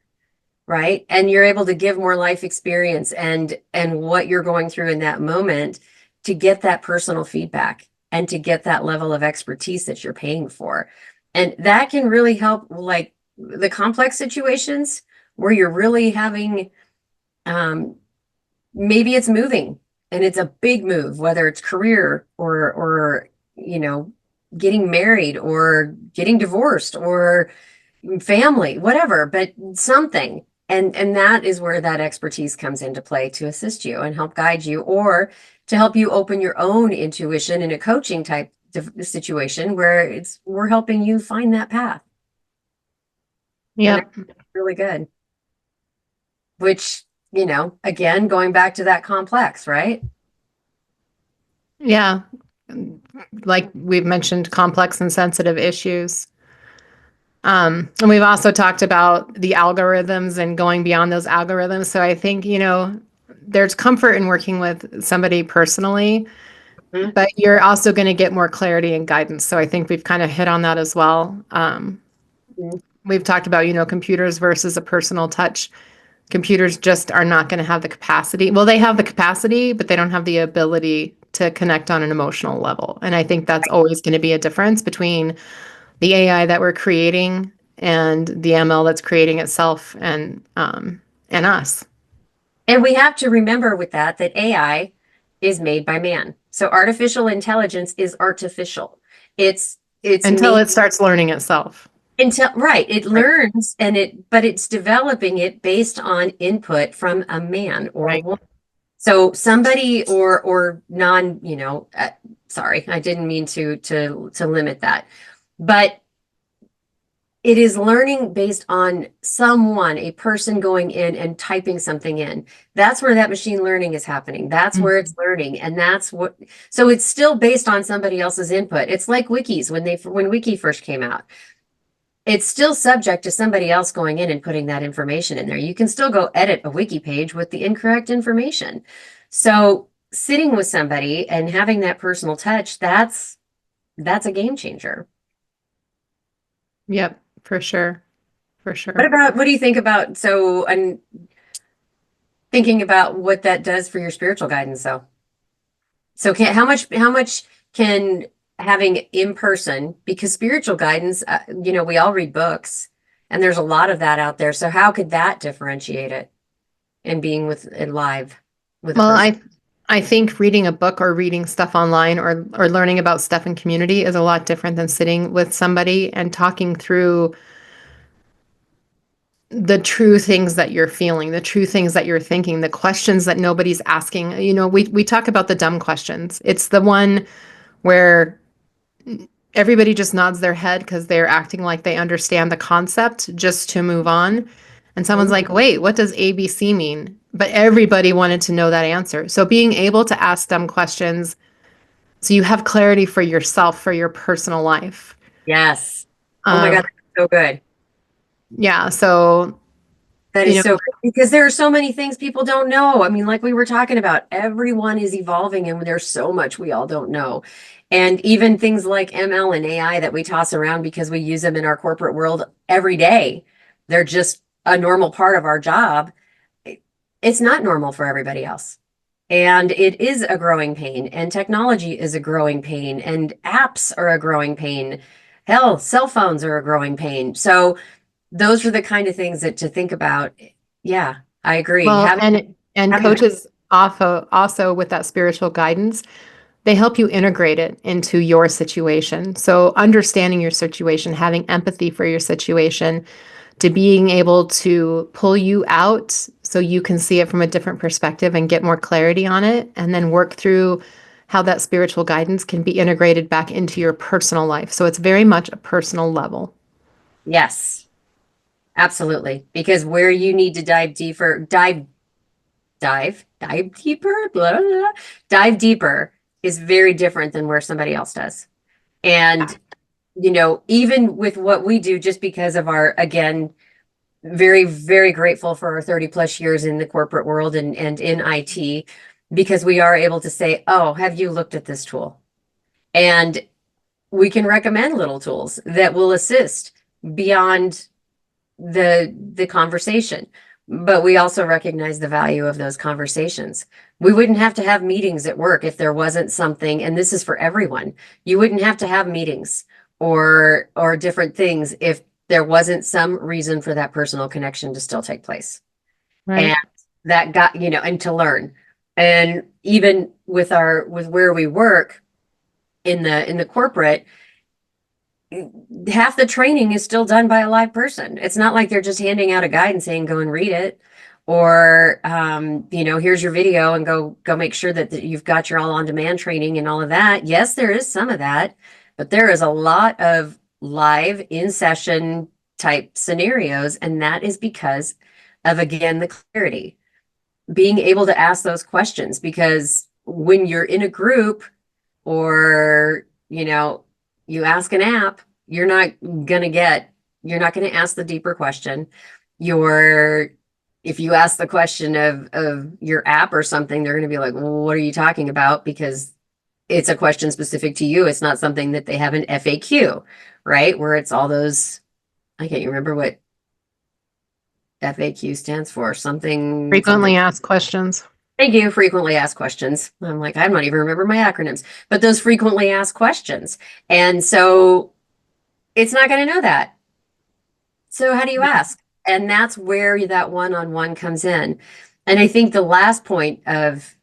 Right, and you're able to give more life experience and what you're going through in that moment to get that personal feedback and to get that level of expertise that you're paying for. And that can really help, like the complex situations where you're really having, um, maybe it's moving and it's a big move, whether it's career or you know getting married or getting divorced or family, whatever, but something. And that is where that expertise comes into play to assist you and help guide you, or to help you open your own intuition in a coaching type situation where we're helping you find that path. And that's Yep. really good. Which, again, going back to that complex, right? Yeah. Like we've mentioned, complex and sensitive issues. And we've also talked about the algorithms and going beyond those algorithms. So I think, there's comfort in working with somebody personally, Mhm. but you're also going to get more clarity and guidance. So I think we've kind of hit on that as well. We've talked about, computers versus a personal touch. Computers just are not going to have the capacity. Well, they have the capacity, but they don't have the ability to connect on an emotional level. And I think that's always going to be a difference between the AI that we're creating and the ML that's creating itself and us. And we have to remember with that AI is made by man. So artificial intelligence is artificial. It's Until made it starts learning itself. until, right, it Right. learns, but it's developing it based on input from a man or a Right. woman. So somebody or non, sorry, I didn't mean to limit that. But it is learning based on someone, a person going in and typing something in. That's where that machine learning is happening. That's where it's learning. And so it's still based on somebody else's input. It's like wikis when Wiki first came out. It's still subject to somebody else going in and putting that information in there. You can still go edit a wiki page with the incorrect information. So sitting with somebody and having that personal touch, that's a game changer. Yep, for sure. For sure. What do you think about, and thinking about what that does for your spiritual guidance though? So how much can having in person, because spiritual guidance, we all read books and there's a lot of that out there. So how could that differentiate it and being with it live with a Well, person? I think reading a book or reading stuff online or learning about stuff in community is a lot different than sitting with somebody and talking through the true things that you're feeling, the true things that you're thinking, the questions that nobody's asking. You know, we talk about the dumb questions. It's the one where everybody just nods their head because they're acting like they understand the concept just to move on. And someone's Mhm. like, wait, what does ABC mean? But everybody wanted to know that answer. So being able to ask dumb questions so you have clarity for yourself, for your personal life. Yes. Oh my God, Um, that's so good. yeah. So, That you is know, so good because there are so many things people don't know. I mean, like we were talking about, everyone is evolving and there's so much we all don't know. And even things like ML and AI that we toss around because we use them in our corporate world every day, they're just a normal part of our job. It's not normal for everybody else. And it is a growing pain, and technology is a growing pain, and apps are a growing pain. Hell, cell phones are a growing pain. So, those are the kind of things that to think about. Yeah, I agree. well, Having and having coaches also with that spiritual guidance, they help you integrate it into your situation. So understanding your situation, having empathy for your situation, to being able to pull you out so you can see it from a different perspective and get more clarity on it, and then work through how that spiritual guidance can be integrated back into your personal life. So it's very much a personal level. yes, absolutely. Because where you need to dive deeper, dive deeper, blah, blah, blah, dive deeper is very different than where somebody else does. And even with what we do, just because of our, again, very, very grateful for our 30 plus years in the corporate world and in IT, because we are able to say, oh, have you looked at this tool? And we can recommend little tools that will assist beyond the conversation. But we also recognize the value of those conversations. We wouldn't have to have meetings at work if there wasn't something, and this is for everyone. You wouldn't have to have meetings or different things if there wasn't some reason for that personal connection to still take place. And Right. that got, and to learn. And even with where we work in the corporate, half the training is still done by a live person. It's not like they're just handing out a guide and saying, go and read it. Or, here's your video and go make sure that you've got your all on demand training and all of that. Yes, there is some of that, but there is a lot of live in session type scenarios. And that is because of, again, the clarity, being able to ask those questions. Because when you're in a group, or you ask an app, you're not going to ask the deeper question. You're If you ask the question of your app or something, they're going to be like, well, what are you talking about? Because it's a question specific to you. It's not something that they have an FAQ, right? Where it's all those, I can't remember what FAQ stands for, something. Frequently asked questions. Thank you. Frequently asked questions. I'm like, I'm not even remember my acronyms, but those frequently asked questions. And so it's not going to know that. So how do you ask? And that's where that one-on-one comes in. And I think the last point of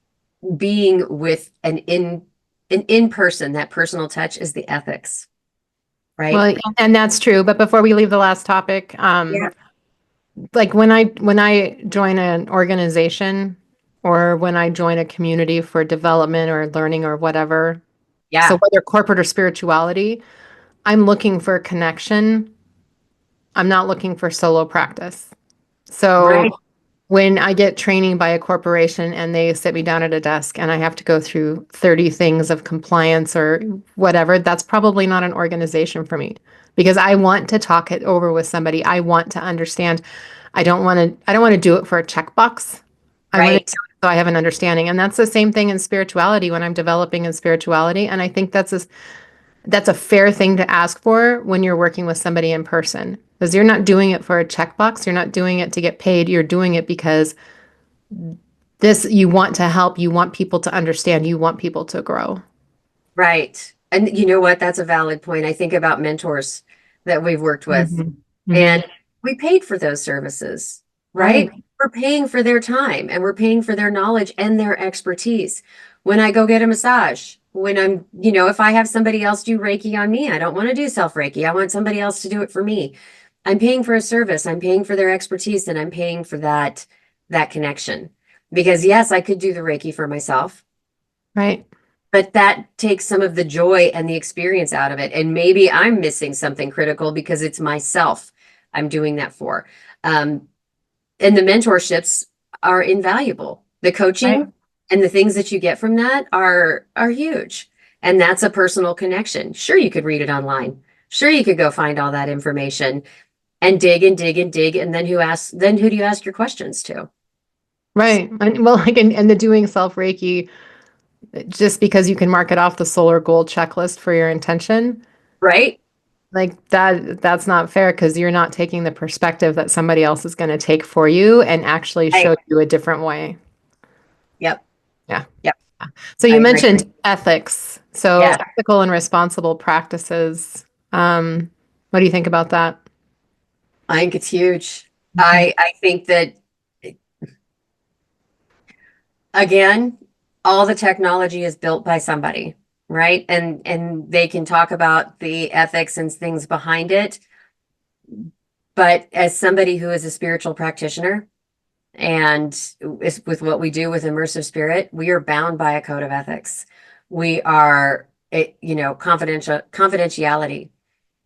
being with an in person, that personal touch, is the ethics, right? Well, and that's true. But before we leave the last topic, Yeah. like when I join an organization or when I join a community for development or learning or whatever, so Yeah. whether corporate or spirituality, I'm looking for connection. I'm not looking for solo practice. So Right. when I get training by a corporation and they sit me down at a desk and I have to go through 30 things of compliance or whatever, that's probably not an organization for me because I want to talk it over with somebody. I want to understand. I don't want to do it for a checkbox. I want to Right. do it so I have an understanding. And that's the same thing in spirituality when I'm developing in spirituality. And I think that's a fair thing to ask for when you're working with somebody in person. Because you're not doing it for a checkbox. You're not doing it to get paid. You're doing it because you want to help, you want people to understand, you want people to grow. Right. And you know what? That's a valid point. I think about mentors that we've worked with, Hmm. Hmm. and we paid for those services, right? Right. We're paying for their time and we're paying for their knowledge and their expertise. When I go get a massage, when if I have somebody else do Reiki on me, I don't want to do self Reiki. I want somebody else to do it for me. I'm paying for a service, I'm paying for their expertise, and I'm paying for that connection. Because yes, I could do the Reiki for myself, Right. but that takes some of the joy and the experience out of it. And maybe I'm missing something critical because it's myself I'm doing that for. Um, and the mentorships are invaluable. The Right. coaching and the things that you get from that are huge. And that's a personal connection. Sure, you could read it online. Sure, you could go find all that information and dig and dig and dig. And then who do you ask your questions to? Right. And, well, like, and the doing self Reiki, just because you can mark it off the solar goal checklist for your intention, Right? like that's not fair because you're not taking the perspective that somebody else is going to take for you and actually I show you a different way. Yep. Yeah. Yep. So I you agree. mentioned ethics. So Yeah. ethical and responsible practices. What do you think about that? I think it's huge. Mhm. I think that again, all the technology is built by somebody, right? And they can talk about the ethics and things behind it. But as somebody who is a spiritual practitioner and with what we do with immersive spirit, we are bound by a code of ethics. We are, confidentiality.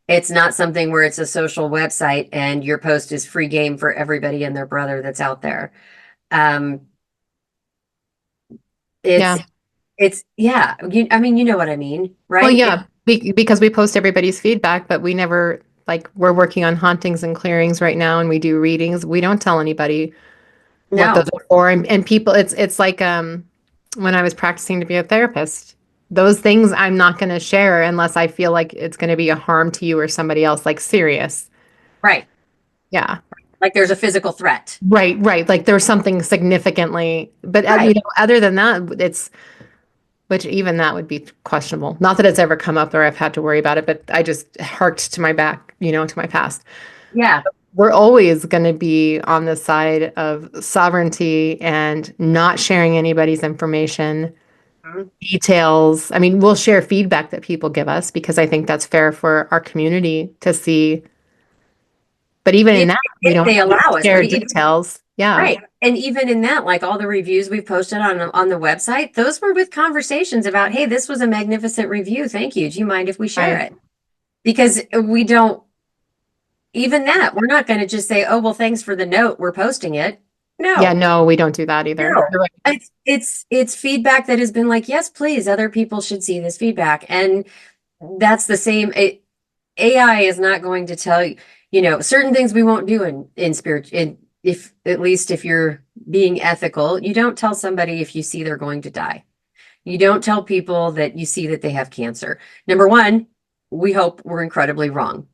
It's not something where it's a social website and your post is free game for everybody and their brother that's out there. Um, it's Yeah. yeah. I mean, you know what I mean, Well, right? yeah, because we post everybody's feedback, but we never, like, we're working on hauntings and clearings right now and we do readings. We don't tell anybody what those No, are for. And people, it's like when I was practicing to be a therapist, those things I'm not going to share unless I feel like it's going to be a harm to you or somebody else, like serious. right. Yeah. Like there's a physical threat. Right, right. Like there's something significantly, but Right. other than that, it's which even that would be questionable. Not that it's ever come up or I've had to worry about it, but I just harked to my back, to my past. Yeah. We're always going to be on the side of sovereignty and not sharing anybody's information, Mhm. details. I mean, we'll share feedback that people give us because I think that's fair for our community to see. But even in If, that, we if don't they allow us, share right? details. Yeah. Right. And even in that, like all the reviews we've posted on the website, those were with conversations about, hey, this was a magnificent review. Thank you. Do you mind if we share Right. it? Because we don't even that, we're not going to just say, oh, well, thanks for the note. We're posting it. Yeah, No. no, we don't do that either. No, You're right. it's feedback that has been like, yes, please, other people should see this feedback. And that's the same. AI is not going to tell you, certain things we won't do in spirit in if at least if you're being ethical, you don't tell somebody if you see they're going to die. You don't tell people that you see that they have cancer. Number one, we hope we're incredibly wrong.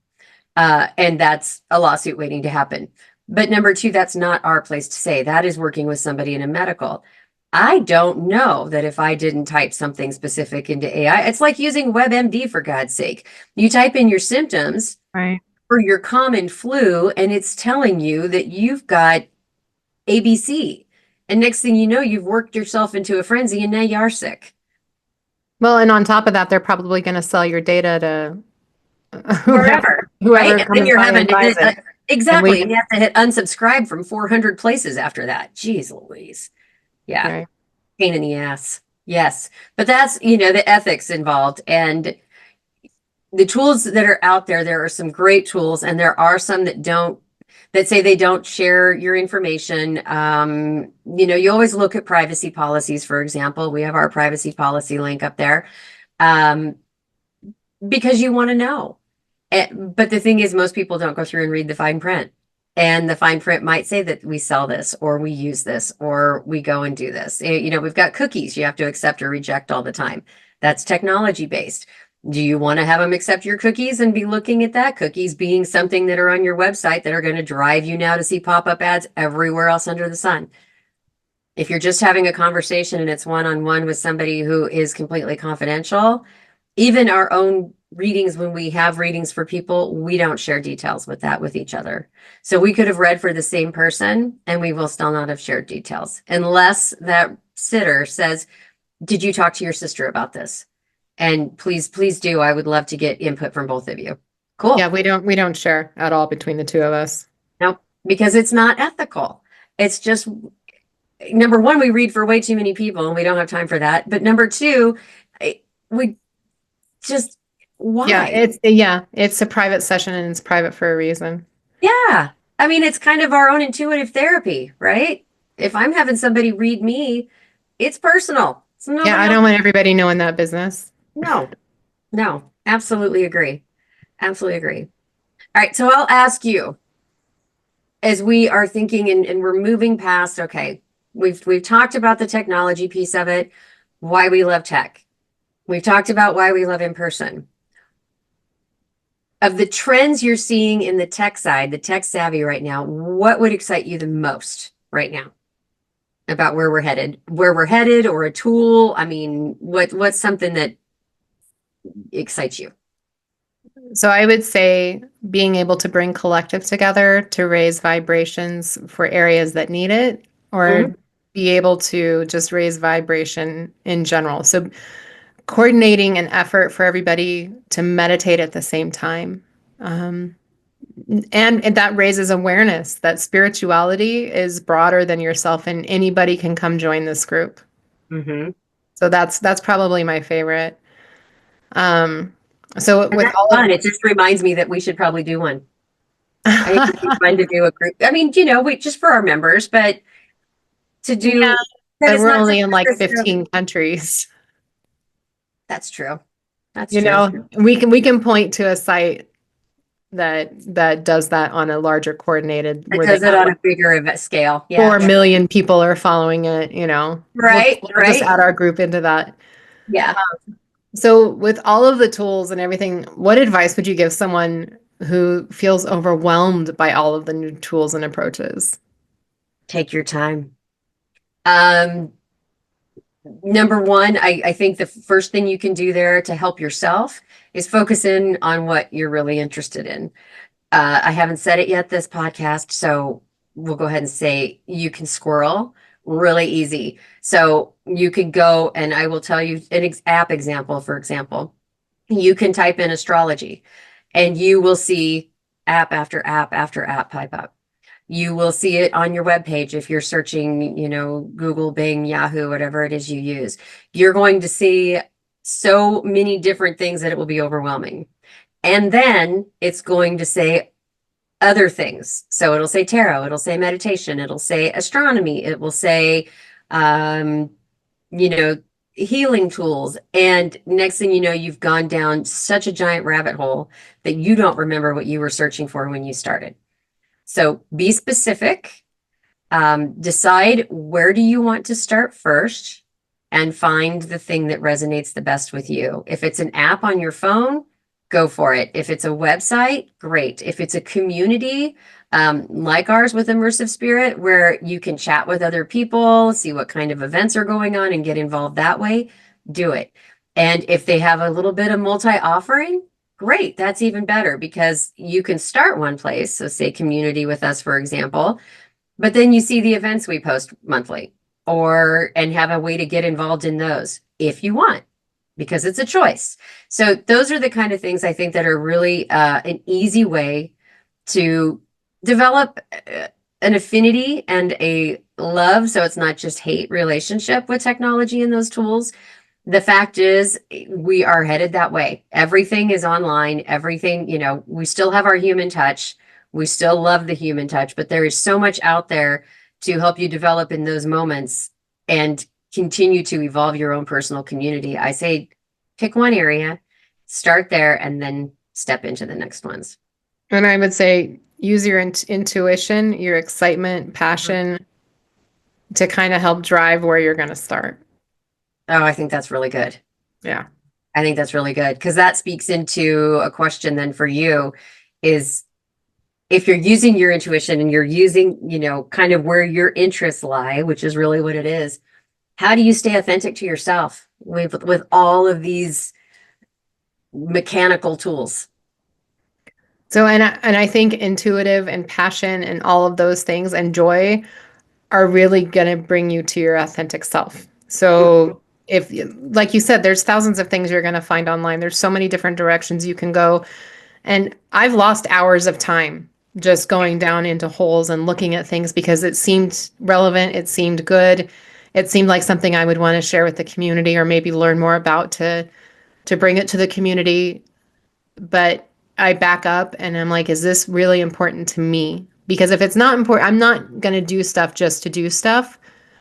And that's a lawsuit waiting to happen. But number two, that's not our place to say. That is working with somebody in a medical. I don't know that if I didn't type something specific into AI, it's like using WebMD for God's sake. You type in your symptoms Right. for your common flu, and it's telling you that you've got ABC. And next thing you know, you've worked yourself into a frenzy and now you are sick. Well, and on top of that, they're probably going to sell your data to Wherever, right? whoever And then comes you're by having and to buys hit it. And exactly, and you have to hit unsubscribe from 400 places after that. Jeez Louise. Yeah, right. pain in the ass. Yes. But that's, the ethics involved and the tools that are out there. There are some great tools, and there are some that say they don't share your information. You always look at privacy policies, for example. We have our privacy policy link up there. Um, because you want to know. But the thing is, most people don't go through and read the fine print. And the fine print might say that we sell this, or we use this, or we go and do this. We've got cookies you have to accept or reject all the time. That's technology based. Do you want to have them accept your cookies and be looking at that? Cookies being something that are on your website that are going to drive you now to see pop up ads everywhere else under the sun. If you're just having a conversation and it's one on one with somebody who is completely confidential, Even our own readings, when we have readings for people, we don't share details with each other. So we could have read for the same person and we will still not have shared details unless that sitter says, did you talk to your sister about this? And please do. I would love to get input from both of you. Yeah, Cool. we don't share at all between the two of us. Nope, because it's not ethical. It's just number one, we read for way too many people and we don't have time for that. But number two, we just why? It's a private session and it's private for a reason. Yeah. I mean, it's kind of our own intuitive therapy, right? If I'm having somebody read me, it's personal. It's Yeah, nobody I else. don't want everybody knowing that business. No, no, absolutely agree. Absolutely agree. All right. So I'll ask you as we are thinking and we're moving past, okay, we've talked about the technology piece of it, why we love tech. We've talked about why we love in person. Of the trends you're seeing in the tech side, the tech savvy right now, what would excite you the most right now about where we're headed, or a tool? I mean, what's something that excites you? So I would say being able to bring collective together to raise vibrations for areas that need it, or Mhm. be able to just raise vibration in general. So coordinating an effort for everybody to meditate at the same time. Um, and that raises awareness that spirituality is broader than yourself and anybody can come join this group. Mhm. So that's probably my favorite. Um, so And with that's all of fun. It just reminds me that we should probably do one. I think it'd be yeah, fun to do a group. I mean, we just for our members, but to do that, but it's we're not just only in like necessarily. 15 countries. That's true. That's You true. know, we can point to a site that does that on a larger coordinated It where they does it have on like a bigger scale. Yeah. 4 million people are following it, you know. We'll, Right. we'll just Right. add our group into that. Yeah. So with all of the tools and everything, what advice would you give someone who feels overwhelmed by all of the new tools and approaches? Take your time. Um, Number one, I think the first thing you can do there to help yourself is focus in on what you're really interested in. I haven't said it yet this podcast, so we'll go ahead and say you can squirrel really easy. So you can go and I will tell you an app example, for example. You can type in astrology and you will see app after app after app pipe up. You will see it on your webpage if you're searching, Google, Bing, Yahoo, whatever it is you use. You're going to see so many different things that it will be overwhelming. And then it's going to say other things. So it'll say tarot, it'll say meditation, it'll say astronomy, it will say, um, you know, healing tools. And next thing you know, you've gone down such a giant rabbit hole that you don't remember what you were searching for when you started. So be specific. Decide where do you want to start first and find the thing that resonates the best with you. If it's an app on your phone, go for it. If it's a website, great. If it's a community, like ours with Immersive Spirit, where you can chat with other people, see what kind of events are going on, and get involved that way, do it. And if they have a little bit of multi offering, great. That's even better because you can start one place. So, say community with us, for example, but then you see the events we post monthly or and have a way to get involved in those if you want because it's a choice. So those are the kind of things I think that are really an easy way to develop an affinity and a love, so it's not just hate relationship with technology and those tools. The fact is, we are headed that way. Everything is online. Everything, we still have our human touch. We still love the human touch, but there is so much out there to help you develop in those moments and continue to evolve your own personal community. I say pick one area, start there, and then step into the next ones. And I would say use your intuition, your excitement, passion to kind of help drive where you're going to start. Oh, I think that's really good. Yeah. I think that's really good because that speaks into a question then for you is if you're using your intuition and you're using, kind of where your interests lie, which is really what it is, how do you stay authentic to yourself with all of these mechanical tools. So, and I think intuitive and passion and all of those things and joy are really going to bring you to your authentic self. So, if, like you said, there's thousands of things you're going to find online. There's so many different directions you can go. And I've lost hours of time just going down into holes and looking at things because it seemed relevant, it seemed good, it seemed like something I would want to share with the community or maybe learn more about to bring it to the community. But I back up and I'm like, is this really important to me? Because if it's not important, I'm not going to do stuff just to do stuff.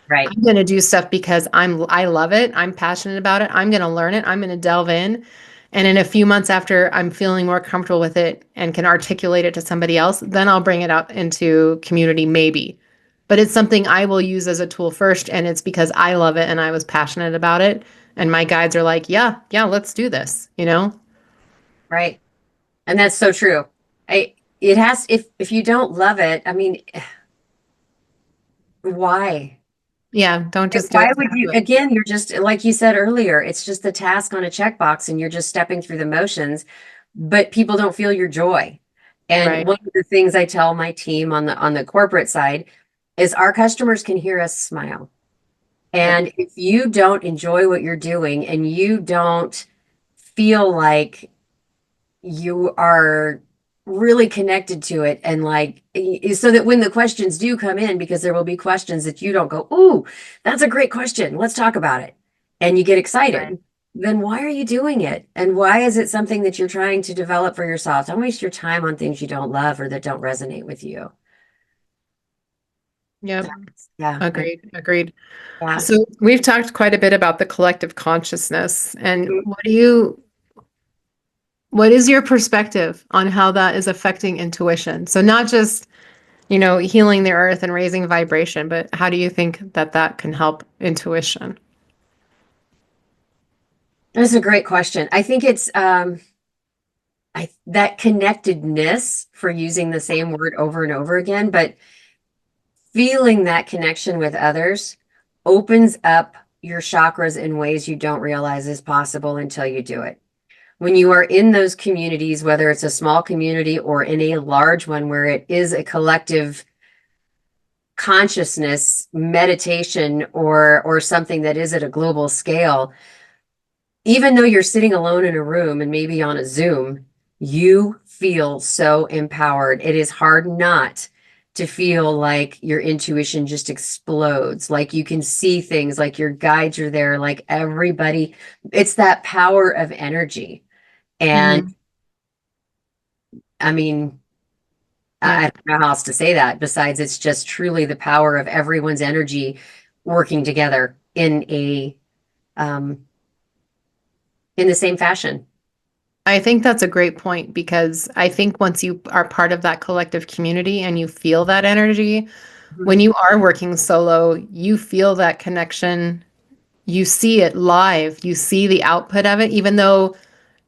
Right. I'm going to do stuff because I love it. I'm passionate about it. I'm going to learn it. I'm going to delve in. And in a few months after I'm feeling more comfortable with it and can articulate it to somebody else, then I'll bring it out into community maybe. But it's something I will use as a tool first and it's because I love it and I was passionate about it. And my guides are like, yeah, yeah, let's do this, you know? Right. And that's so true. It has, if you don't love it, I mean, why? Yeah, don't just do Why it to would you, do it. again, you're just, like you said earlier, it's just the task on a checkbox and you're just stepping through the motions, but people don't feel your joy. And Right. one of the things I tell my team on the corporate side is our customers can hear us smile. Yep. And if you don't enjoy what you're doing and you don't feel like you are really connected to it and like so that when the questions do come in, because there will be questions that you don't go, "Ooh, that's a great question, let's talk about it," and you get excited, then why are you doing it, and why is it something that you're trying to develop for yourself? Don't waste your time on things you don't love or that don't resonate with you. Yep. Yeah, Agreed. Agreed. yeah. So we've talked quite a bit about the collective consciousness and what is your perspective on how that is affecting intuition? So not just, healing the earth and raising vibration, but how do you think that that can help intuition? That's a great question. I think it's that connectedness, for using the same word over and over again, but feeling that connection with others opens up your chakras in ways you don't realize is possible until you do it. When you are in those communities, whether it's a small community or in a large one where it is a collective consciousness meditation or something that is at a global scale, even though you're sitting alone in a room and maybe on a Zoom, you feel so empowered. It is hard not to feel like your intuition just explodes, like you can see things, like your guides are there, like everybody. It's that power of energy. And Hmm. I mean, I Yep. don't know how else to say that besides it's just truly the power of everyone's energy working together um, in the same fashion. I think that's a great point because I think once you are part of that collective community and you feel that energy, when Mhm. you are working solo, you feel that connection. You see it live. You see the output of it, even though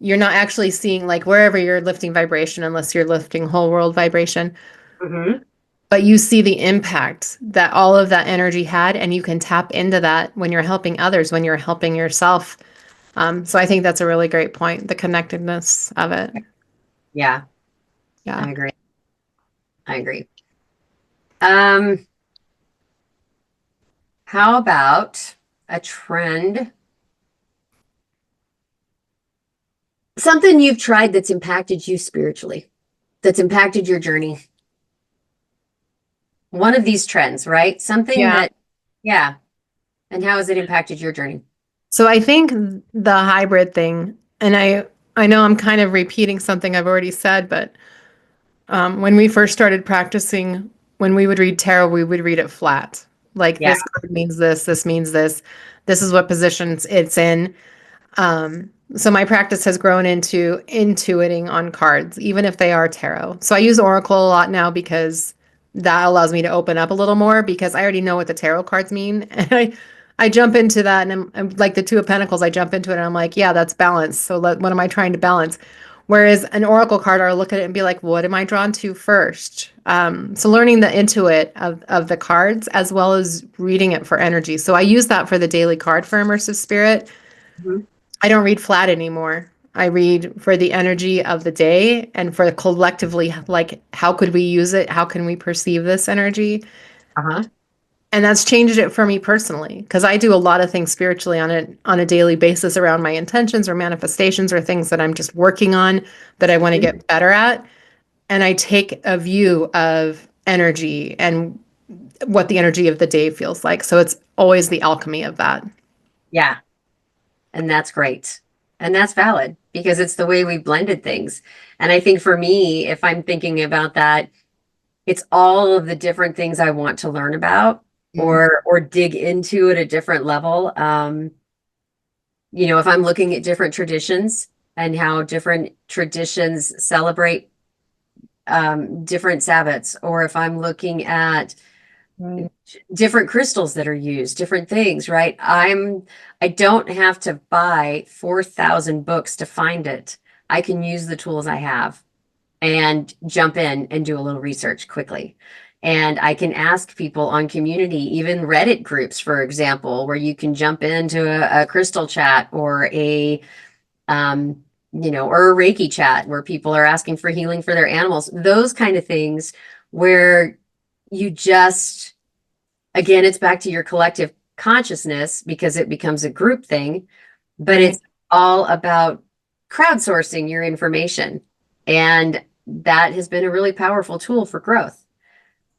you're not actually seeing like wherever you're lifting vibration, unless you're lifting whole world vibration, Mhm. but you see the impact that all of that energy had, and you can tap into that when you're helping others, when you're helping yourself. So I think that's a really great point, the connectedness of it. Yeah, Yeah. I agree. I agree. Um, how about a trend? Something you've tried that's impacted you spiritually, that's impacted your journey. One of these trends, right? Something Yeah. that, yeah. And how has it impacted your journey? So I think the hybrid thing, and I know I'm kind of repeating something I've already said, but when we first started practicing, when we would read tarot, we would read it flat. Like Yeah. this card means this means this is what positions it's in. So my practice has grown into intuiting on cards, even if they are tarot. So I use Oracle a lot now because that allows me to open up a little more because I already know what the tarot cards mean. And I jump into that and I'm like the Two of Pentacles, I jump into it and I'm like, yeah, that's balance. So what am I trying to balance? Whereas an Oracle card, I'll look at it and be like, what am I drawn to first? So learning the intuit of the cards as well as reading it for energy. So I use that for the daily card for immersive spirit. Mhm. I don't read flat anymore. I read for the energy of the day and for collectively, like, how could we use it? How can we perceive this energy? Uh-huh. And that's changed it for me personally because I do a lot of things spiritually on a daily basis around my intentions or manifestations or things that I'm just working on that I want to get better at. And I take a view of energy and what the energy of the day feels like. So it's always the alchemy of that. Yeah. And that's great. And that's valid because it's the way we blended things. And I think for me, if I'm thinking about that, it's all of the different things I want to learn about Mm. or dig into at a different level. If I'm looking at different traditions and how different traditions celebrate different Sabbats, or if I'm looking at Right. different crystals that are used, different things, right? I don't have to buy 4,000 books to find it. I can use the tools I have and jump in and do a little research quickly. And I can ask people on community, even Reddit groups, for example, where you can jump into a crystal chat or um, or a Reiki chat where people are asking for healing for their animals, those kind of things where you just, again, it's back to your collective consciousness because it becomes a group thing, but Right. it's all about crowdsourcing your information. And that has been a really powerful tool for growth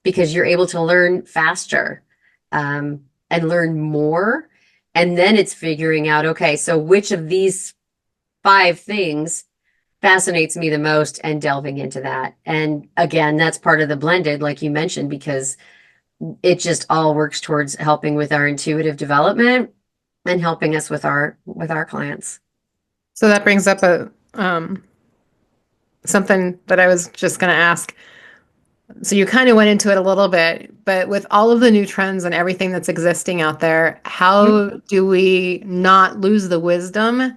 because you're able to learn faster and learn more. And then it's figuring out, okay, so which of these 5 things fascinates me the most and delving into that. And again, that's part of the blended, like you mentioned, because it just all works towards helping with our intuitive development and helping us with our clients. So that brings up a something that I was just going to ask. So you kind of went into it a little bit, but with all of the new trends and everything that's existing out there, how do we not lose the wisdom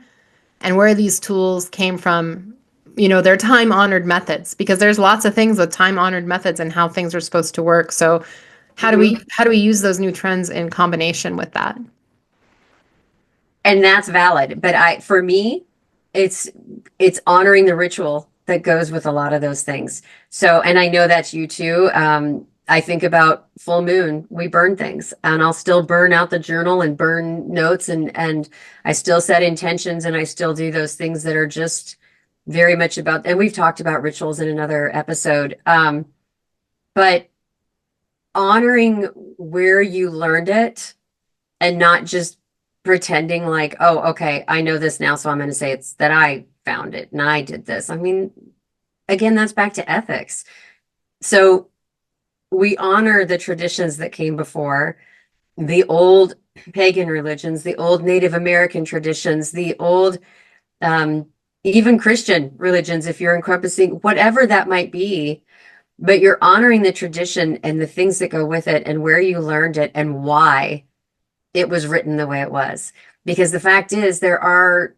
and where these tools came from? They're time-honored methods because there's lots of things with time-honored methods and how things are supposed to work. So how do Mhm. we use those new trends in combination with that? And that's valid. But for me, it's it's honoring the ritual that goes with a lot of those things. So, and I know that's you too. I think about full moon, we burn things, and I'll still burn out the journal and burn notes, and I still set intentions, and I still do those things that are just very much about. And we've talked about rituals in another episode, but honoring where you learned it and not just pretending like, oh, okay, I know this now, so I'm going to say it's that I found it and I did this. I mean, again, that's back to ethics. So we honor the traditions that came before, the old pagan religions, the old Native American traditions, the old, um, even Christian religions, if you're encompassing whatever that might be, but you're honoring the tradition and the things that go with it and where you learned it and why it was written the way it was. Because the fact is, there are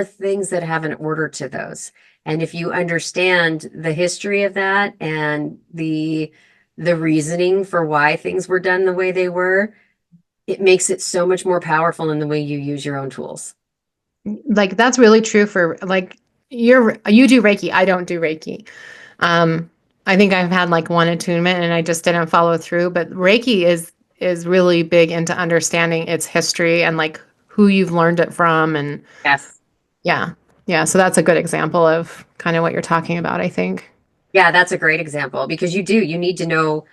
things that have an order to those. And if you understand the history of that and the reasoning for why things were done the way they were, it makes it so much more powerful in the way you use your own tools. Like that's really true for like you do Reiki, I don't do Reiki. Um, I think I've had like one attunement and I just didn't follow through, but Reiki is really big into understanding its history and like who you've learned it from and Yes. yeah. Yeah, so that's a good example of kind of what you're talking about, I think. Yeah, that's a great example because you need to know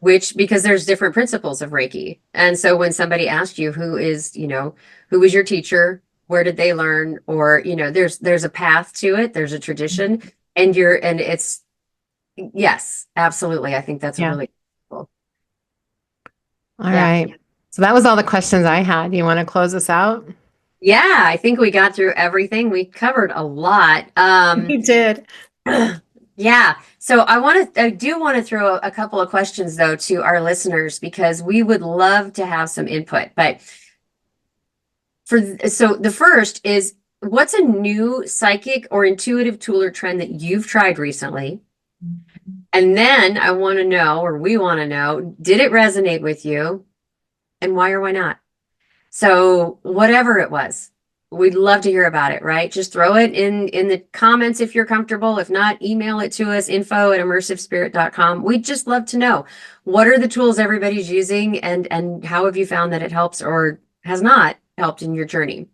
because there's different principles of Reiki. And so when somebody asks you who was your teacher, where did they learn, or there's a path to it, there's a tradition, and it's yes, absolutely. I think that's a Yeah. really cool. All Yeah. right. So that was all the questions I had. Do you want to close us out? Yeah, I think we got through everything. We covered a lot. You did. Yeah. So I do want to throw a couple of questions though to our listeners because we would love to have some input. But so the first is, what's a new psychic or intuitive tool or trend that you've tried recently? And then I want to know, or we want to know, did it resonate with you and why or why not? So whatever it was. we'd love to hear about it, right? Just throw it in the comments if you're comfortable. If not, email it to us, info@immersivespirit.com. We'd just love to know, what are the tools everybody's using, and how have you found that it helps or has not helped in your journey?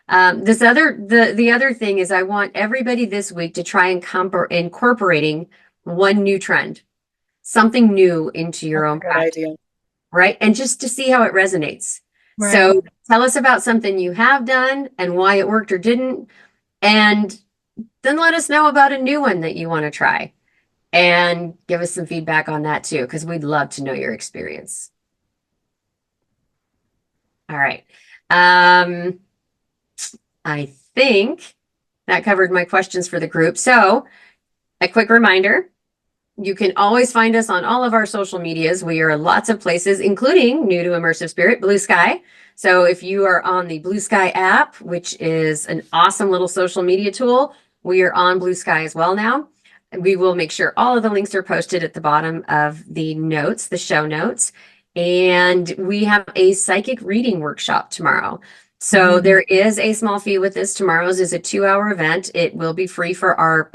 The other thing is, I want everybody this week to try and incorporating one new trend, something new into your That's a own good practice, idea. right? And just to see how it resonates. Right. So tell us about something you have done and why it worked or didn't. And then let us know about a new one that you want to try, and give us some feedback on that too, because we'd love to know your experience. All right. I think that covered my questions for the group. So a quick reminder, you can always find us on all of our social medias. We are lots of places, including new to Immersive Spirit, Blue Sky. So if you are on the Blue Sky app, which is an awesome little social media tool, we are on Blue Sky as well now. And we will make sure all of the links are posted at the bottom of the notes, the show notes. And we have a psychic reading workshop tomorrow. So there is a small fee with this. Tomorrow's is a 2-hour event. It will be free for our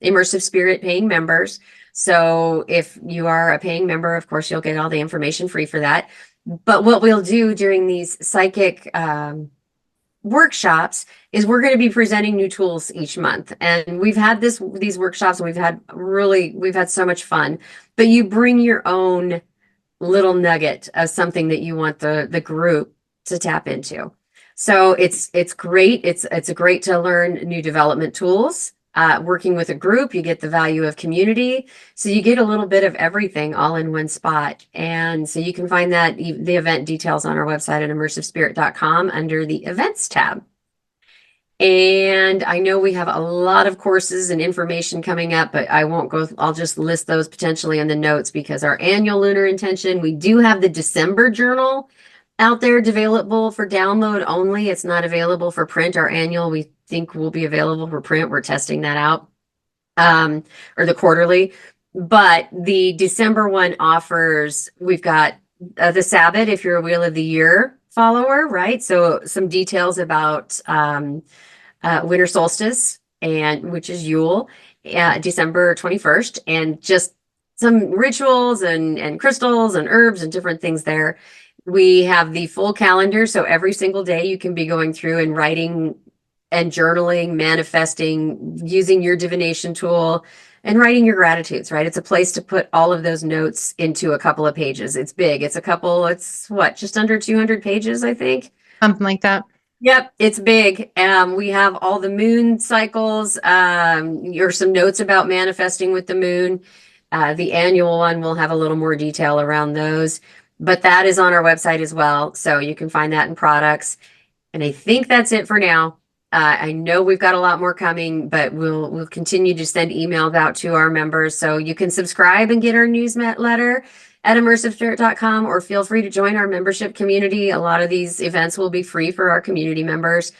Immersive Spirit paying members. So if you are a paying member, of course, you'll get all the information free for that. But what we'll do during these psychic workshops is we're going to be presenting new tools each month. And we've had these workshops, and we've had so much fun. But you bring your own little nugget of something that you want the group to tap into. So it's great. It's great to learn new development tools. Working with a group, you get the value of community. So you get a little bit of everything all in one spot. And so you can find the event details on our website at immersivespirit.com under the events tab. And I know we have a lot of courses and information coming up, but I'll just list those potentially in the notes, because our annual lunar intention, we do have the December journal out there available for download only. It's not available for print. Our annual, we think, will be available for print. We're testing that out, or the quarterly. But the December one we've got the Sabbath, if you're a Wheel of the Year follower, right? So some details about winter solstice, and which is Yule, December 21st, and just some rituals and crystals and herbs and different things there. We have the full calendar, so every single day you can be going through and writing and journaling, manifesting, using your divination tool, and writing your gratitudes, right? It's a place to put all of those notes into a couple of pages. It's big. It's what, just under 200 pages, I think. Something like that. Yep, it's big. We have all the moon cycles, or some notes about manifesting with the moon. The annual one will have a little more detail around those, but that is on our website as well. So you can find that in products. And I think that's it for now. I know we've got a lot more coming, but we'll continue to send emails out to our members. So you can subscribe and get our newsletter at immersivespirit.com, or feel free to join our membership community. A lot of these events will be free for our community members.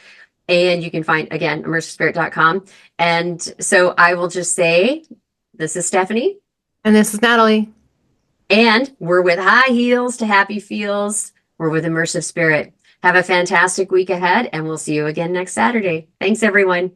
And you can find, again, immersivespirit.com. And so I will just say, this is Stephanie. And this is Natalie. And we're with High Heels to Happy Feels. We're with Immersive Spirit. Have a fantastic week ahead, and we'll see you again next Saturday. Thanks, everyone.